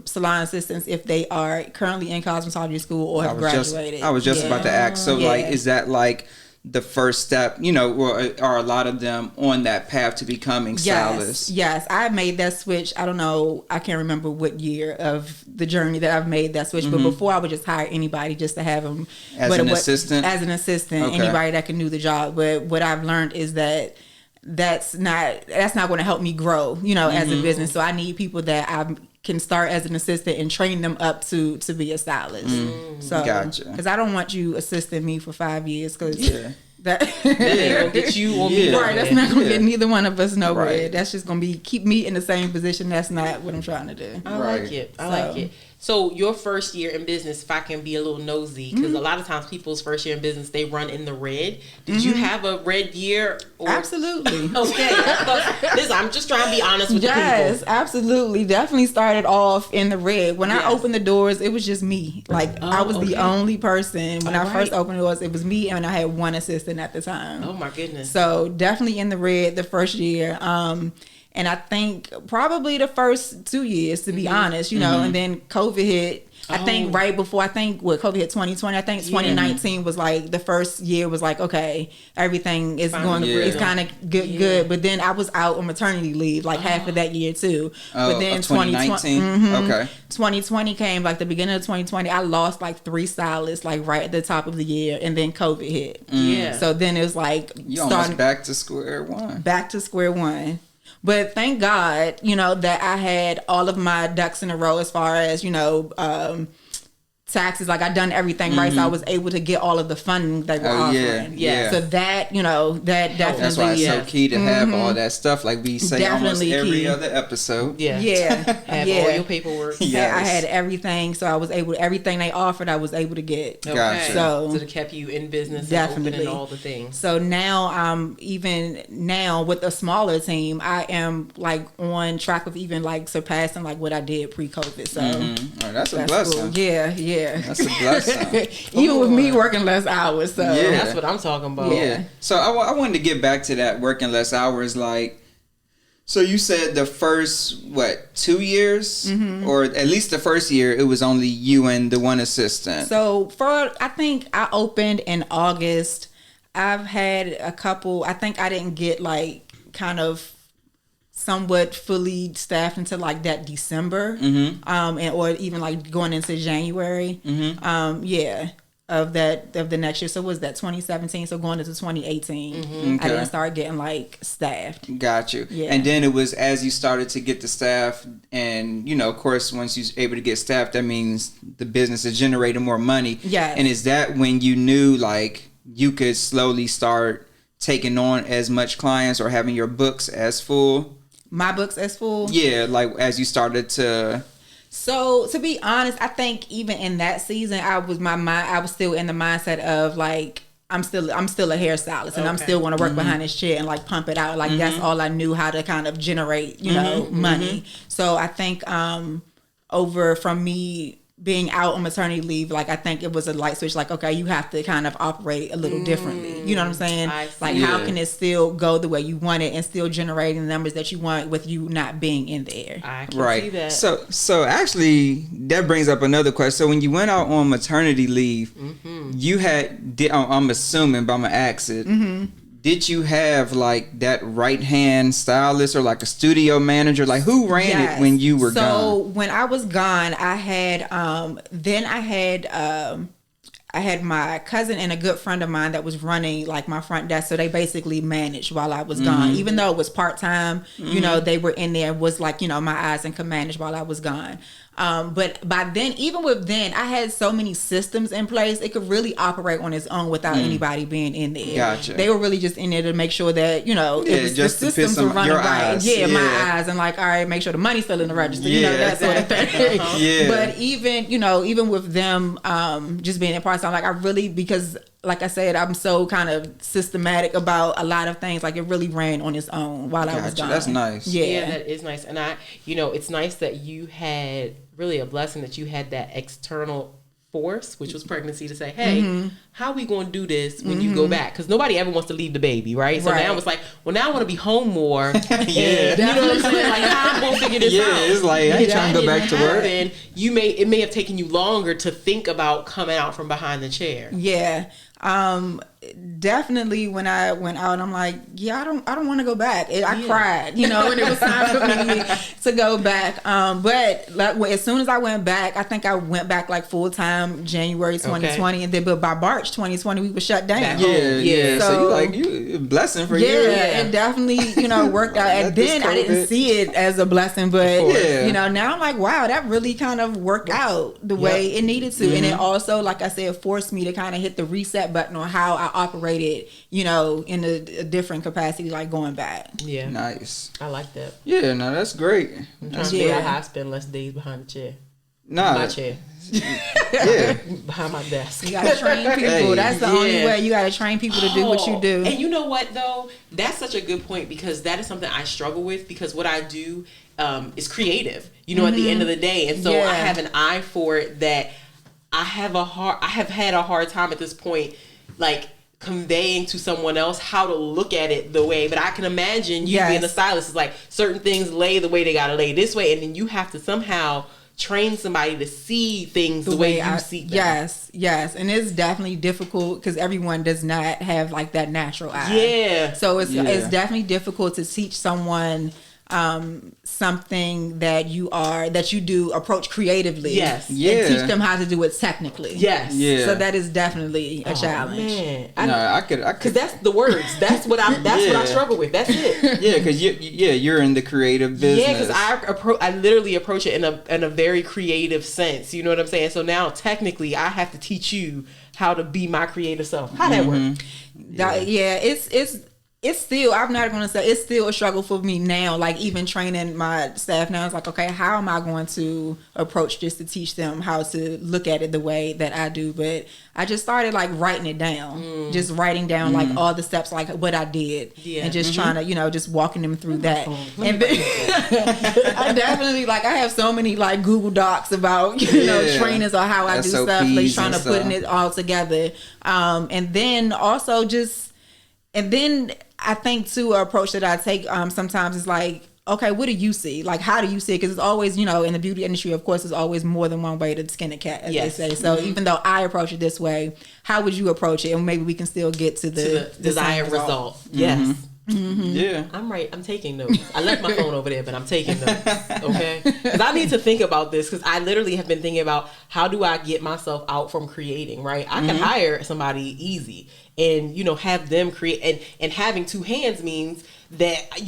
salon assistants if they are currently in cosmetology school or have graduated. I was just about to ask. So like, is that like the first step, or are a lot of them on that path to becoming stylists? Yes, I made that switch. I don't know, I can't remember what year of the journey that I've made that switch, but before I would just hire anybody just to have them as an assistant, anybody that can do the job. But what I've learned is that's not going to help me grow, as a business. So I need people that I can start as an assistant and train them up to be a stylist. So, gotcha. Because I don't want you assisting me for 5 years, because that ain't gonna get you on me. Right, that's not gonna get neither one of us nowhere. Right. That's just gonna keep me in the same position. That's not what I'm trying to do. I like it. So your first year in business, if I can be a little nosy, because a lot of times people's first year in business, they run in the red. Did you have a red year? Absolutely. Okay. Listen, I'm just trying to be honest with the people. Yes, absolutely. Definitely started off in the red. When I opened the doors, it was just me. Like, I was the only person. When I first opened the doors, it was me, and I had one assistant at the time. Oh, my goodness. So definitely in the red the first year. And I think probably the first 2 years, to be honest, and then COVID hit. I think right before, COVID hit 2020. I think 2019 was like the first year was like, okay, everything is it's kind of good. But then I was out on maternity leave like half of that year too. But then 2019, 2020 came, like the beginning of 2020. I lost like 3 stylists like right at the top of the year, and then COVID hit. Yeah. So then it was like almost back to square one. But thank God, that I had all of my ducks in a row as far as, taxes. Like, I done everything right, so I was able to get all of the funding they were offering. Yeah. So that, that definitely. That's why it's so key to have all that stuff. Like we say definitely almost every other episode. Yeah. Have all your paperwork. Yeah, I had everything, so I was able. Everything they offered, I was able to get. Okay. Gotcha. So it kept you in business, definitely, and all the things. So now, even now with a smaller team, I am like on track of even like surpassing like what I did pre-COVID. So that's a blessing. Cool. Yeah. That's a blessing. Even with me working less hours. So that's what I'm talking about. Yeah. So I wanted to get back to that working less hours. Like, so you said the first 2 years, or at least the first year, it was only you and the one assistant. So I think I opened in August. I've had a couple. I think I didn't get like kind of somewhat fully staffed until like that December, or even like going into January, of the next year. So was that 2017? So going into 2018, I didn't start getting like staffed. Got you. Yeah. And then it was as you started to get the staff, and of course, once you're able to get staffed, that means the business is generating more money. Yeah. And is that when you knew like you could slowly start taking on as much clients or having your books as full? My books as full? Yeah, like as you started to. So to be honest, I think even in that season, I was still in the mindset of like, I'm still a hairstylist, and I'm still going to work behind this chair and like pump it out. Like that's all I knew how to kind of generate, money. So I think over from me being out on maternity leave, like I think it was a light switch. Like, okay, you have to kind of operate a little differently. You know what I'm saying? Like, how can it still go the way you want it and still generating the numbers that you want with you not being in there? I can see that. So actually, that brings up another question. So when you went out on maternity leave, you had, I'm assuming, but I'm gonna ask it. Did you have like that right hand stylist or like a studio manager? Like who ran it when you were gone? So when I was gone, I had I had my cousin and a good friend of mine that was running like my front desk. So they basically managed while I was gone. Even though it was part-time, they were in there, was like, my eyes and could manage while I was gone. But by then, I had so many systems in place, it could really operate on its own without anybody being in there. Gotcha. They were really just in there to make sure that, the systems were running right. My eyes, and like, all right, make sure the money's still in the register, that sort of thing. But even with them just being in part-time, like I really, because like I said, I'm so kind of systematic about a lot of things. Like it really ran on its own while I was gone. That's nice. Yeah, that is nice. And it's nice that you had really a blessing that you had that external force, which was pregnancy, to say, hey, how are we going to do this when you go back? Because nobody ever wants to leave the baby, right? So now it's like, well, now I want to be home more. You know what I'm saying? Like, how am I going to figure this out? Yeah, it's like, I ain't trying to go back to work. It may have taken you longer to think about coming out from behind the chair. Yeah. Definitely when I went out, I'm like, I don't want to go back. I cried, and it was time for me to go back. But like, as soon as I went back, I think I went back like full time January 2020, and then but by March 2020 we were shut down. Yeah. So you blessing for you. Yeah, it definitely worked out. And then I didn't see it as a blessing, but now I'm like, wow, that really kind of worked out the way it needed to, and it also, like I said, forced me to kind of hit the reset button on how I operated, in a different capacity, like going back. Yeah. Nice. I like that. Yeah, no, that's great. I'm trying to figure out how I spend less days behind the chair. My chair. Behind my desk. You gotta train people. That's the only way. You gotta train people to do what you do. And you know what though? That's such a good point, because that is something I struggle with, because what I do is creative, at the end of the day. And so I have an eye for it that I have had a hard time at this point, like conveying to someone else how to look at it the way. But I can imagine you being a stylist, is like certain things lay the way they gotta lay this way, and then you have to somehow train somebody to see things the way you see them. Yes, and it's definitely difficult because everyone does not have like that natural eye. Yeah. So it's definitely difficult to teach someone something that you do approach creatively. Yes. And teach them how to do it technically. Yes. Yeah. So that is definitely a challenge. Man. I could. Because that's the words. That's what what I struggle with. That's it. Yeah, because you're in the creative business. Yeah, because I literally approach it in a very creative sense. You know what I'm saying? So now technically I have to teach you how to be my creative self. How that work? It's still, I'm not going to say, it's still a struggle for me now. Like even training my staff now, it's like, okay, how am I going to approach this to teach them how to look at it the way that I do? But I just started like writing it down, just writing down like all the steps, like what I did, and just trying to, just walking them through that. And I definitely I have so many like Google Docs about, trainings or how I do SOPs stuff, like trying to stuff. putting it all together. And then also I think too, an approach that I take sometimes is like, okay, what do you see? Like, how do you see it? Because it's always, in the beauty industry, of course, there's always more than one way to skin a cat, as they say. So even though I approach it this way, how would you approach it? And maybe we can still get to the desired result. Yes. Yeah. I'm right. I'm taking notes. I left my phone over there, but I'm taking notes. Okay? Because I need to think about this, because I literally have been thinking about how do I get myself out from creating, right? I can hire somebody easy and, have them create. And having two hands means that I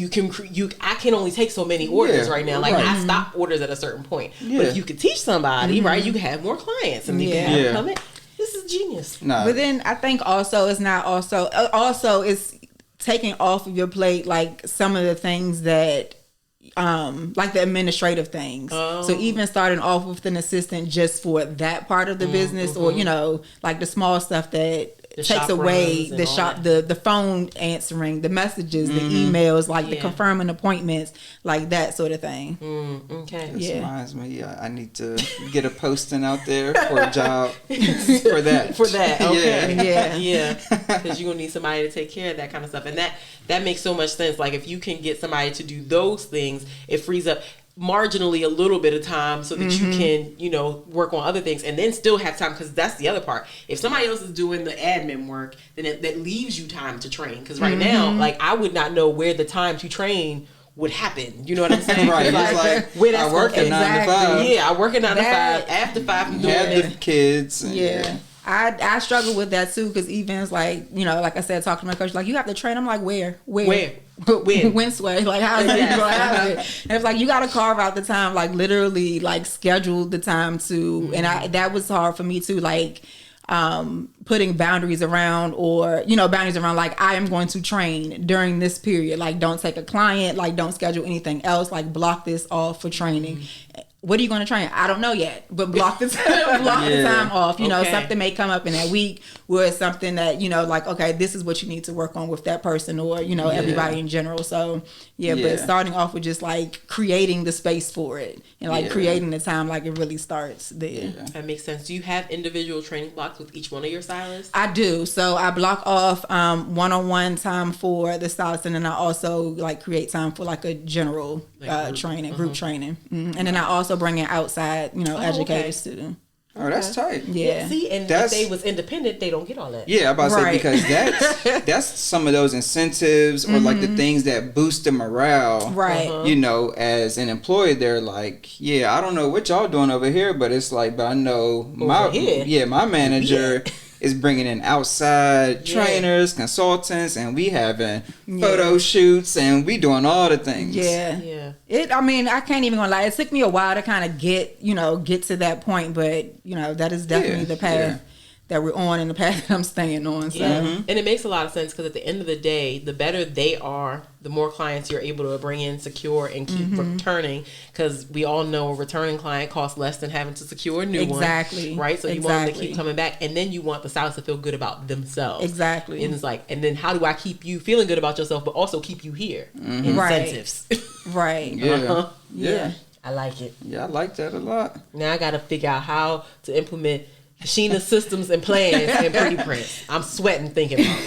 can only take so many orders right now. Like I stop orders at a certain point. But if you could teach somebody, right, you can have more clients and you can have them come in. This is genius. No. But then I think also it's taking off of your plate like some of the things that like the administrative things. So even starting off with an assistant just for that part of the business, or like the small stuff that takes away the phone answering, the messages, the emails, like the confirming appointments, like that sort of thing. Okay. This reminds me, I need to get a posting out there for a job for that. For that, okay. Yeah. Because you're going to need somebody to take care of that kind of stuff. And that makes so much sense. Like, if you can get somebody to do those things, it frees up marginally a little bit of time so that you can, work on other things and then still have time, because that's the other part. If somebody else is doing the admin work, then that leaves you time to train. Because right now, like, I would not know where the time to train would happen. You know what I'm saying? Right. Like where I work at 9 to 5. Yeah, I work at 9 to 5. After 5, I'm doing have the kids. And I struggle with that too, because even it's like, like I said, talking to my coach, like, you have to train. I'm like, where? But when Sway? Like, how is that going to happen? And it's like, you got to carve out the time, like, literally, like, schedule the time to, and that was hard for me too, like, putting boundaries around, or, boundaries around, like, I am going to train during this period. Like, don't take a client, like, don't schedule anything else, like, block this off for training. What are you going to train? I don't know yet, but block the time, the time off. Something may come up in that week where it's something that, like, okay, this is what you need to work on with that person, or, everybody in general. So, but starting off with just, like, creating the space for it and, like, creating the time, like, it really starts there. Yeah. That makes sense. Do you have individual training blocks with each one of your stylists? I do. So I block off one-on-one time for the stylist, and then I also, like, create time for, like, a general training, group training. And then I also bring in outside, educators too. Oh, that's tight. Yeah. See, and if they was independent, they don't get all that. Yeah, I'm about to say, because that's some of those incentives, or like the things that boost the morale. Right. As an employee, they're like, I don't know what y'all doing over here, but it's like, but I know my manager is bringing in outside trainers, consultants, and we having photo shoots, and we doing all the things. Yeah. I can't even gonna lie. It took me a while to kind of get to that point, but that is definitely the path that we're on, and the path that I'm staying on. So. And it makes a lot of sense, because at the end of the day, the better they are, the more clients you're able to bring in, secure, and keep returning, because we all know a returning client costs less than having to secure a new one. Exactly. Right? So you want them to keep coming back, and then you want the stylist to feel good about themselves. Exactly. And it's like, and then how do I keep you feeling good about yourself, but also keep you here? Incentives. Right. Yeah. I like it. Yeah, I like that a lot. Now I got to figure out how to implement Kachina systems and plans and pretty prints. I'm sweating thinking about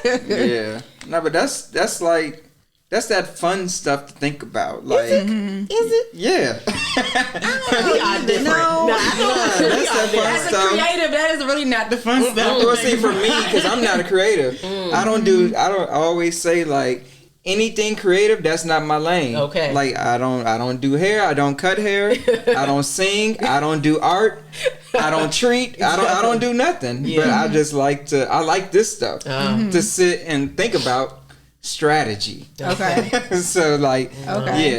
it. No, but that's that fun stuff to think about. Like, is it? Yeah. We are different. No, that's that fun stuff. Creative, that is really not the fun stuff. Well, see, for me, because I'm not a creative, I always say, like, anything creative, that's not my lane. Okay. Like, I don't do hair, I don't cut hair, I don't sing, I don't do art, I don't treat, I don't do nothing. But I just like this stuff to sit and think about strategy. Okay. So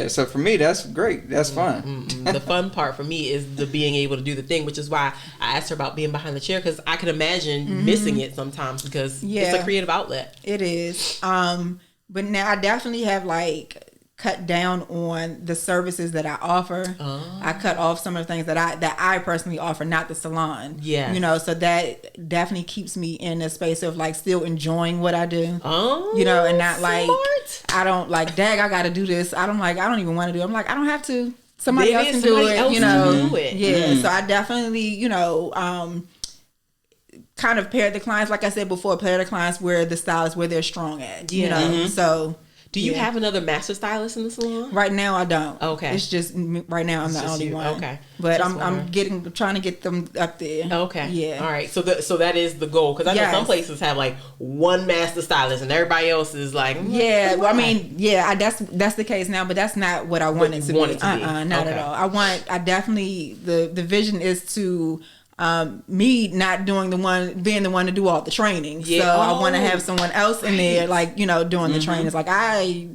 so for me, that's great. That's fun. The fun part for me is the being able to do the thing, which is why I asked her about being behind the chair, because I can imagine missing it sometimes, because it's a creative outlet. It is. But now I definitely have, like, cut down on the services that I offer. I cut off some of the things that I personally offer, not the salon. Yeah. So that definitely keeps me in a space of, like, still enjoying what I do. And not like, I don't like, dag, I got to do this. I don't even want to do it. I'm like, I don't have to. Somebody else can do it. Yeah. So I definitely, kind of pair the clients, like I said before, pair the clients where the stylist, where they're strong at. So. Do you have another master stylist in the salon? Right now, I don't. Okay. It's just right now I'm the only one. Okay. But I'm trying to get them up there. Okay. Yeah. All right. So that is the goal, because I know some places have, like, one master stylist and everybody else is like. Yeah. Well, I mean, that's the case now, but that's not what I want it to be. Not at all. I definitely the vision is to. Me not being the one to do all the training. So I want to have someone else in there, like, doing the training. It's like, I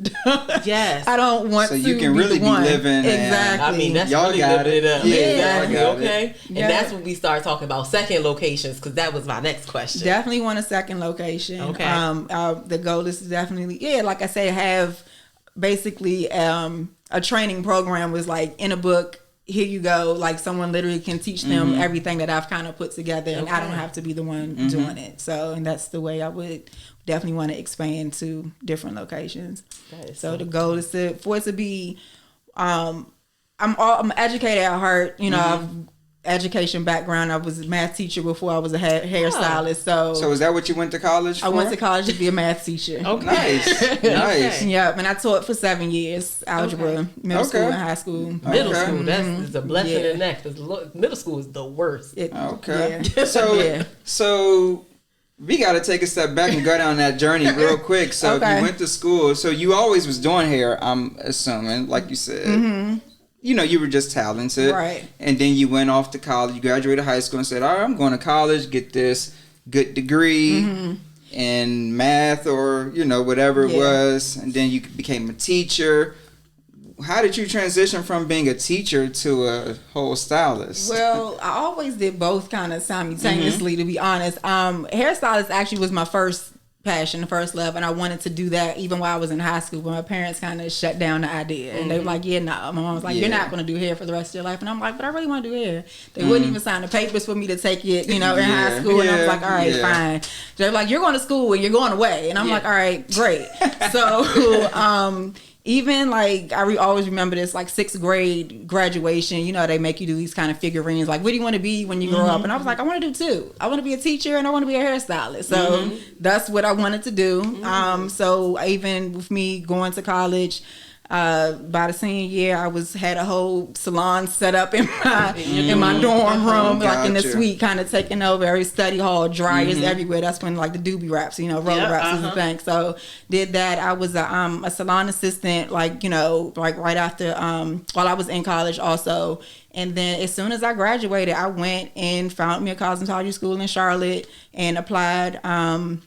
don't want to. So you can really be living. Exactly. I mean, that's y'all really got living it up. Yeah, exactly. Okay. And that's when we start talking about second locations, because that was my next question. Definitely want a second location. Okay. The goal is to definitely, like I say, have basically a training program was like in a book. here you go. Like someone literally can teach them everything that I've kind of put together, and I don't have to be the one doing it. So, and that's the way I would definitely want to expand to different locations. So the goal is for it to be, I'm educated at heart. You know, I've education background. I was a math teacher before I was a hairstylist. So is that what you went to college for? I went to college to be a math teacher. Okay. Nice. Yep, and I taught for 7 years, algebra, middle school and high school. Middle school, that's a blessing in that, because middle school is the worst. So we got to take a step back and go down that journey real quick. So you went to school. So you always was doing hair, I'm assuming, like you said. You know, you were just talented. Right. And then you went off to college. You graduated high school and said, all right, I'm going to college, get this good degree in math or, you know, whatever it was. And then you became a teacher. How did you transition from being a teacher to a whole stylist? Well, I always did both kind of simultaneously, to be honest. Hairstylist actually was my first passion, first love, and I wanted to do that even while I was in high school, but my parents kind of shut down the idea, and they were like, my mom was like, you're not going to do hair for the rest of your life, and I'm like, but I really want to do hair. They wouldn't even sign the papers for me to take it, you know, in high school, and I was like, all right, fine. They're like, you're going to school and you're going away, and I'm like, all right, great. So even like I always remember this, like 6th grade graduation, you know, they make you do these kind of figurines, like, what do you want to be when you grow up? And I was like, I want to do 2. I want to be a teacher and I want to be a hairstylist. So that's what I wanted to do. So even with me going to college, by the senior year, I had a whole salon set up in my dorm room, like in the suite, kind of taking over every study hall, dryers everywhere. That's when like the doobie wraps, you know, roller wraps is the thing. So did that. I was a salon assistant, like, you know, like right after while I was in college also. And then as soon as I graduated, I went and found me a cosmetology school in Charlotte and applied. I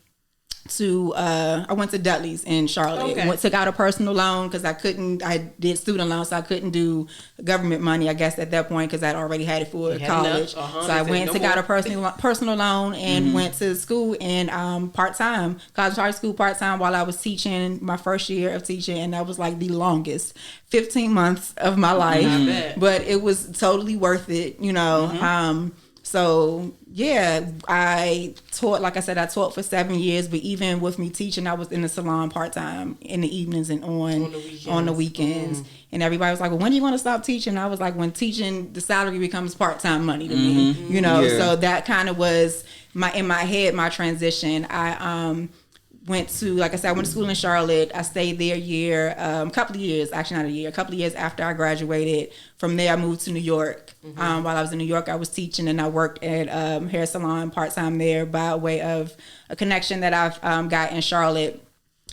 went to Dudley's in Charlotte. Took out a personal loan because I did student loans, so I couldn't do government money, I guess, at that point, because I'd already had it for college. So I went and took out a personal loan and went to school in part-time, cosmetology school part-time while I was teaching my first year of teaching, and that was like the longest 15 months of my life. But it was totally worth it, you know. So yeah, I taught, like I said, I taught for 7 years, but even with me teaching, I was in the salon part-time in the evenings and on the weekends. And everybody was like, well, when do you want to stop teaching? And I was like, when teaching, the salary becomes part-time money to me, you know? So that kind of was in my head, my transition. I went to, like I said, I went to school in Charlotte. I stayed there a couple of years after I graduated. From there, I moved to New York. While I was in New York, I was teaching, and I worked at hair salon part-time there by way of a connection that I've got in Charlotte.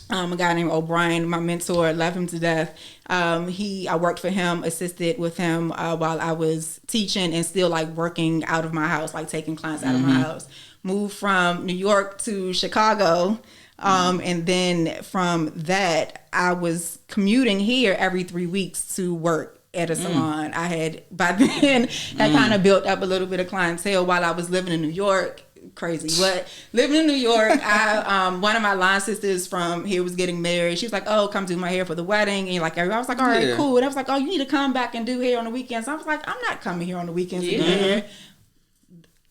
A guy named O'Brien, my mentor, love him to death. I worked for him, assisted with him while I was teaching and still like working out of my house, like taking clients out of my house. Moved from New York to Chicago. And then from that, I was commuting here every 3 weeks to work at a salon. I had, by then, kind of built up a little bit of clientele while I was living in New York. Crazy. But living in New York, one of my line sisters from here was getting married. She was like, oh, come do my hair for the wedding. And like, I was like, all right, cool. And I was like, oh, you need to come back and do hair on the weekends. I was like, I'm not coming here on the weekends to do hair.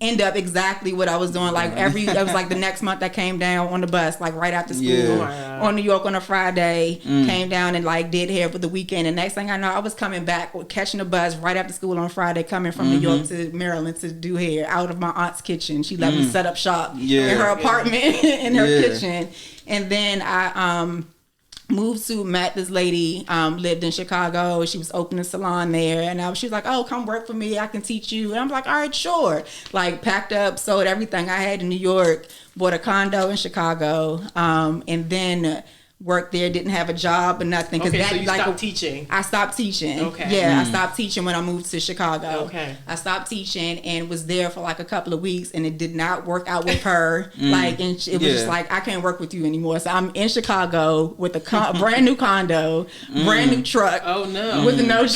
End up exactly what I was doing. Like that was like the next month I came down on the bus, like right after school on New York on a Friday, came down and like did hair for the weekend. And next thing I know, I was coming back, catching a bus right after school on Friday, coming from New York to Maryland to do hair out of my aunt's kitchen. She let me set up shop in her apartment in her kitchen. And then I moved to met this lady, lived in Chicago. She was opening a salon there, and she was like, oh, come work for me, I can teach you. And I'm like, all right, sure. Like packed up, sold everything I had in New York, bought a condo in Chicago, and then worked there, didn't have a job or nothing. So you stopped teaching? I stopped teaching. I stopped teaching when I moved to Chicago. I stopped teaching and was there for like a couple of weeks, and it did not work out with her. Like, and it was just like, I can't work with you anymore. So I'm in Chicago with a brand new condo, brand new truck. Oh no. With no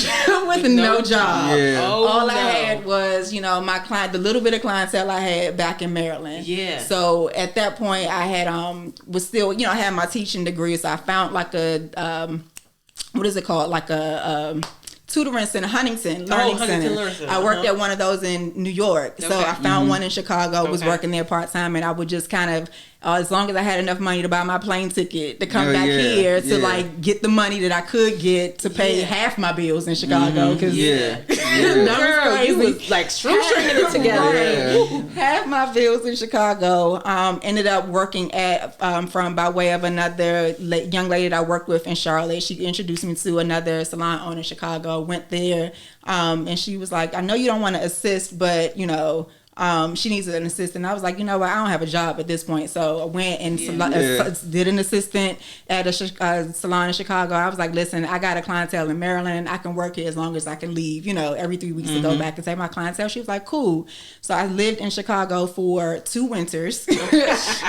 job. All I had was, you know, the little bit of clientele I had back in Maryland. So at that point I had was still, you know, I had my teaching degree. So I found like a what is it called? Like a tutoring center, Learning Center. I worked at one of those in New York. Okay. So I found one in Chicago, was working there part-time, and I would just kind of, as long as I had enough money to buy my plane ticket to come back here to like get the money that I could get to pay half my bills in Chicago. Because girl, you was like shoestringing it together. Half my bills in Chicago. Ended up working at from by way of another young lady that I worked with in Charlotte. She introduced me to another salon owner in Chicago. Went there, and she was like, "I know you don't want to assist, but you know." She needs an assistant. I was like, you know what? I don't have a job at this point. So I went and did an assistant at a salon in Chicago. I was like, listen, I got a clientele in Maryland. I can work here as long as I can leave, you know, every 3 weeks to go back and take my clientele. She was like, cool. So I lived in Chicago for 2 winters because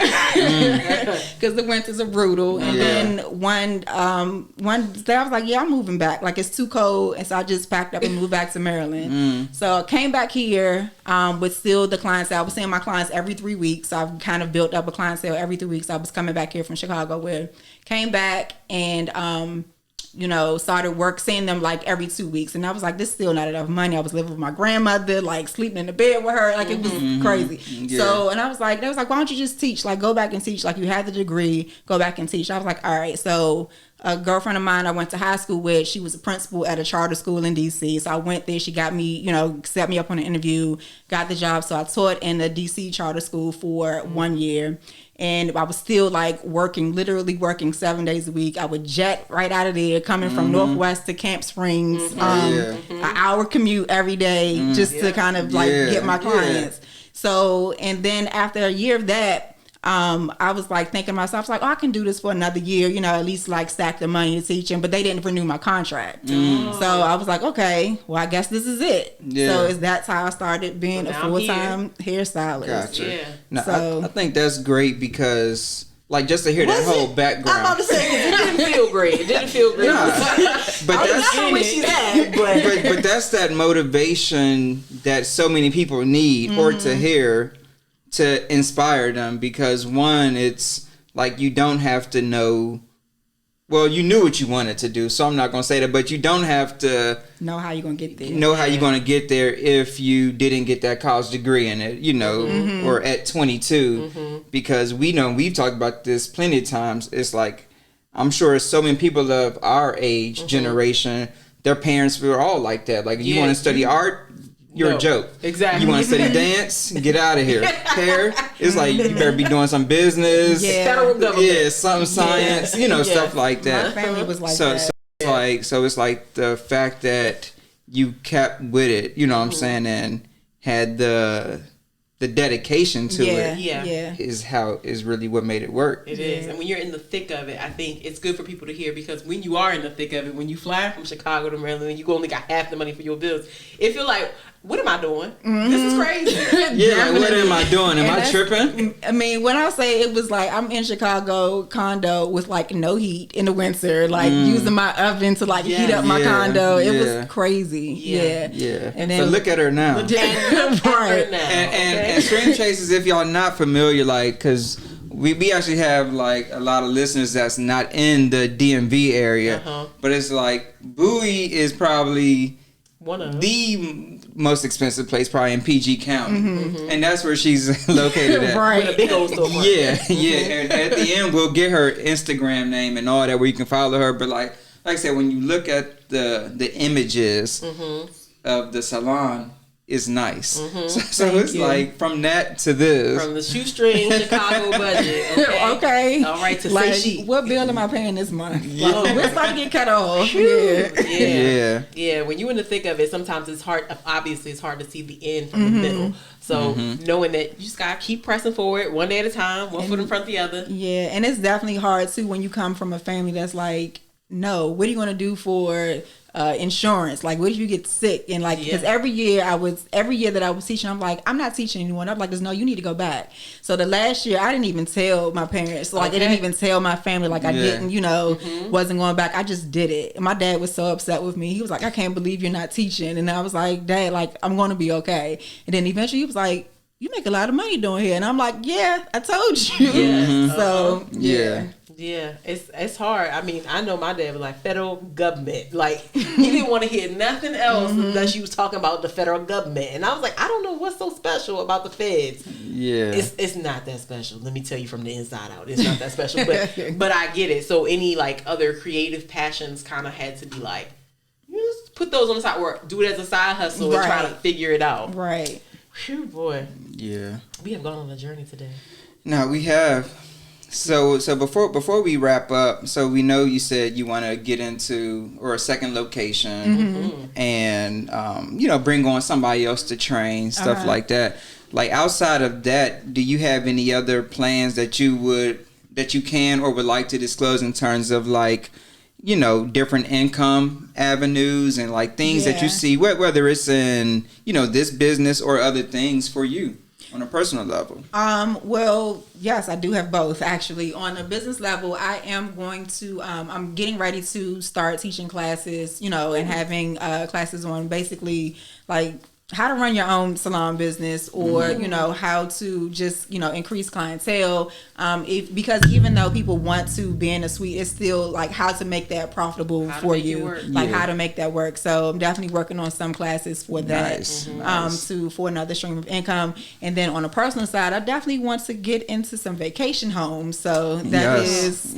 the winters are brutal. And then one day I was like, yeah, I'm moving back. Like, it's too cold. And so I just packed up and moved back to Maryland. So I came back here with still the clientele. I was seeing my clients every 3 weeks. So I've kind of built up a clientele every 3 weeks. I was coming back here from Chicago, where came back and you know, started seeing them like every 2 weeks. And I was like, this is still not enough money. I was living with my grandmother, like sleeping in the bed with her. Like, it was crazy. So, and they was like, why don't you just teach? Like, go back and teach. Like, you had the degree, go back and teach. I was like, all right. So a girlfriend of mine I went to high school with, she was a principal at a charter school in DC. So I went there. She got me, you know, set me up on an interview, got the job. So I taught in the DC charter school for 1 year. And I was still like literally working 7 days a week. I would jet right out of there, coming from Northwest to Camp Springs, an hour commute every day just to kind of like get my clients. So, and then after a year of that, I was like thinking to myself, like, oh, I can do this for another year, you know, at least like stack the money to teach them. But they didn't renew my contract. So I was like, okay, well, I guess this is it. So that's how I started being a full-time hairstylist. Gotcha. Now, so, I think that's great because, like, just to hear that whole background. I'm about to say, it didn't feel great. It didn't feel great. But that's not where she's at. But that's that motivation that so many people need or to hear, to inspire them, because one, it's like you don't have to know, well, you knew what you wanted to do, so I'm not going to say that, but you don't have to know how you're going to get there. Know how you're going to get there if you didn't get that college degree in it, you know, or at 22, because we know, we've talked about this plenty of times, it's like, I'm sure so many people of our age, generation, their parents were all like that. Like, you want to study art, you're a joke. Exactly. You want to study dance? Get out of here. Hair? It's like, you better be doing some business. Federal government. Yeah, some science, you know, stuff like that. My family was like that. So it's like the fact that you kept with it, you know what I'm saying, and had the dedication to it is really what made it work. It is. And when you're in the thick of it, I think it's good for people to hear, because when you are in the thick of it, when you fly from Chicago to Maryland and you only got half the money for your bills, if you're like, what am I doing? This is crazy. What am I doing? Am I tripping? I mean, when I say it was like, I'm in Chicago condo with like no heat in the winter, like using my oven to like heat up my condo. It was crazy. Yeah. And then, but look at her now. And Stream Chasers, if y'all not familiar, like, because we actually have like a lot of listeners that's not in the DMV area, but it's like Bowie is probably one of the most expensive place, probably in PG County, and that's where she's located at. With a big old store. And at the end, we'll get her Instagram name and all that, where you can follow her. But like I said, when you look at the images of the salon, it's nice. So it's like from that to this, from the shoestring Chicago budget. Okay. All right. To like, say chic. What bill am I paying this month? Like, what's about to get cut off? Yeah. When you're in the thick of it, sometimes it's hard. Obviously, it's hard to see the end from the middle. So knowing that you just gotta keep pressing forward, one day at a time, one foot in front of the other. Yeah, and it's definitely hard too when you come from a family that's like, no, what are you gonna do for insurance? Like, what if you get sick? And like, because every year that I was teaching, I'm like, I'm not teaching anyone. I'm like, no, you need to go back. So the last year, I didn't even tell my parents. Like, I didn't even tell my family. Like, I didn't, you know, wasn't going back. I just did it. And my dad was so upset with me. He was like, I can't believe you're not teaching. And I was like, Dad, like, I'm going to be okay. And then eventually he was like, you make a lot of money doing here. And I'm like, yeah, I told you. So, Yeah, it's hard. I mean, I know my dad was like federal government. Like he didn't want to hear nothing else unless you was talking about the federal government. And I was like, I don't know what's so special about the feds. Yeah, it's not that special. Let me tell you from the inside out, it's not that special. But I get it. So any like other creative passions kind of had to be like, you just put those on the side or do it as a side hustle and try to figure it out. Right. Phew, boy. Yeah. We have gone on a journey today. No, we have. So before we wrap up, so we know you said you want to get into or a second location and bring on somebody else to train, stuff like that. Like outside of that, do you have any other plans that you can or would like to disclose in terms of like, different income avenues and like things that you see, whether it's in, this business or other things for you? On a personal level? Well, yes, I do have both. Actually, on a business level, I am going to. I'm getting ready to start teaching classes. And having classes on basically like how to run your own salon business, or how to just increase clientele. Because even though people want to be in a suite, it's still like how to make that profitable for you, like how to make that work. So I'm definitely working on some classes for that, for another stream of income. And then on a personal side, I definitely want to get into some vacation homes. So that is.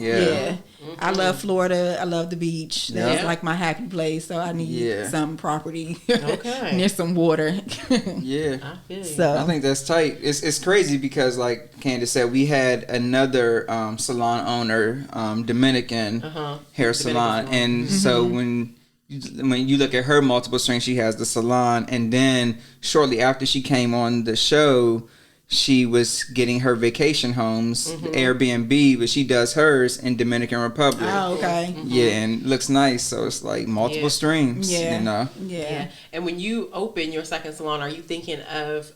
I love Florida. I love the beach. That's like my happy place. So I need some property near some water. I feel you. So I think that's tight. It's crazy because like Candace said, we had another salon owner, Dominican hair salon, and so when you look at her multiple strengths, she has the salon, and then shortly after she came on the show, she was getting her vacation homes, Airbnb, but she does hers in Dominican Republic. Oh, okay. Yeah, and looks nice. So it's like multiple streams. Yeah. Yeah. And when you open your second salon, are you thinking of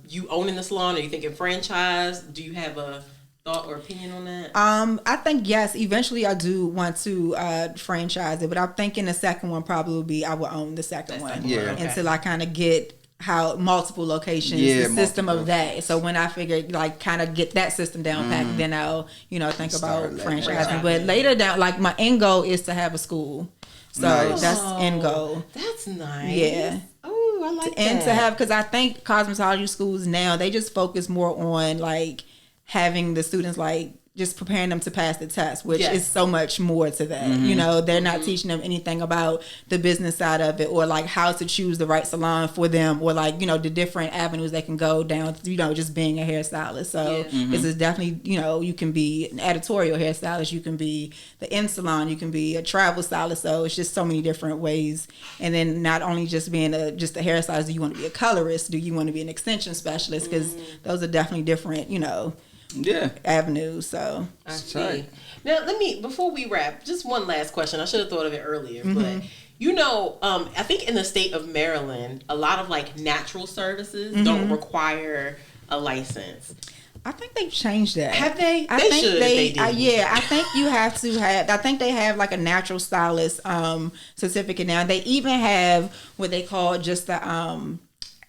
you owning the salon? Are you thinking franchise? Do you have a thought or opinion on that? I think yes. Eventually, I do want to franchise it, but I'm thinking the second one probably will be I will own the second one until I kind of get how multiple locations, the system of that. So when I figure like kind of get that system down pat, then I'll think about franchising. But later down, like my end goal is to have a school. So that's end goal. That's nice. Yeah. Oh, I like that. And to have, because I think cosmetology schools now, they just focus more on like having the students like just preparing them to pass the test, which is so much more to that. They're not teaching them anything about the business side of it, or like how to choose the right salon for them, or like, the different avenues they can go down, just being a hairstylist. So this is definitely, you can be an editorial hairstylist, you can be the in salon, you can be a travel stylist. So it's just so many different ways. And then not only just being just a hairstylist, do you want to be a colorist? Do you want to be an extension specialist? Because those are definitely different, avenues. So I see. Now before we wrap, just one last question. I should have thought of it earlier, but I think in the state of Maryland, a lot of like natural services don't require a license. I think they've changed that. Have they? I think they I think you have to have. I think they have like a natural stylist certificate now. They even have what they call just the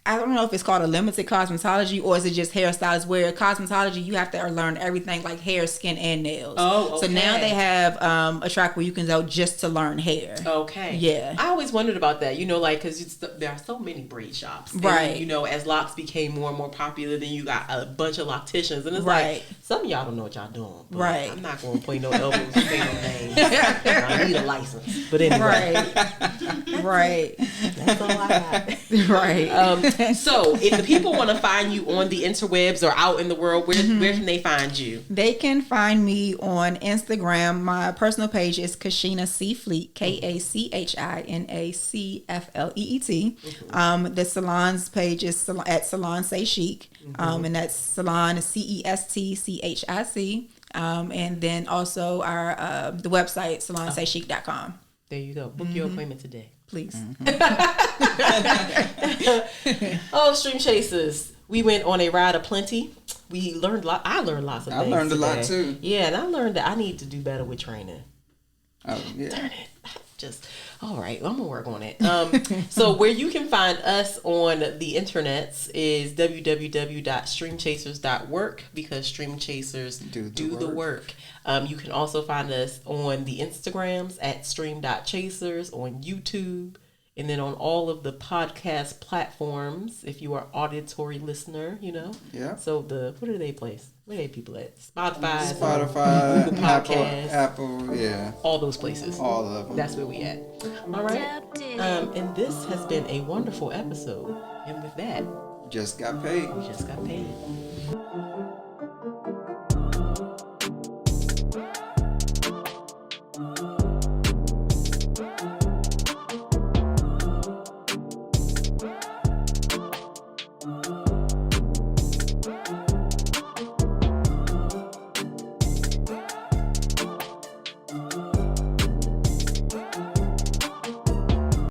I don't know if it's called a limited cosmetology or is it just hairstylist, where cosmetology you have to learn everything like hair, skin, and nails. Oh, okay. So now they have a track where you can go just to learn hair. Okay. Yeah. I always wondered about that, because there are so many braid shops. Right. And, as locks became more and more popular, then you got a bunch of locticians. And it's like, some of y'all don't know what y'all doing. But right. I'm not going to play no elbows and say no names. I need a license. But anyway. Right. That's all I got. Right. So, if the people want to find you on the interwebs or out in the world, where can they find you? They can find me on Instagram. My personal page is Kachina Fleet, KACHINA CFLEET. The salon's page is at Salon C'est Chic, and that's Salon CESTCHIC. And then also our the website salonsaychic.com. There you go. Book your appointment today. Please. Oh, Stream Chasers. We went on a ride of plenty. We learned a lot. I learned lots of things. I learned today. A lot too. Yeah, and I learned that I need to do better with training. Oh, yeah. Darn it. All right, I'm gonna work on it. So where you can find us on the internets is www.streamchasers.work, because Stream Chasers do the work. You can also find us on the Instagrams at stream.chasers, on YouTube, and then on all of the podcast platforms if you are auditory listener, Yeah. So what are they place? Where are they people at? Spotify, Google Podcasts, Apple, yeah. All those places. All of them. That's where we at. All right. And this has been a wonderful episode. And with that, just got paid. We just got paid.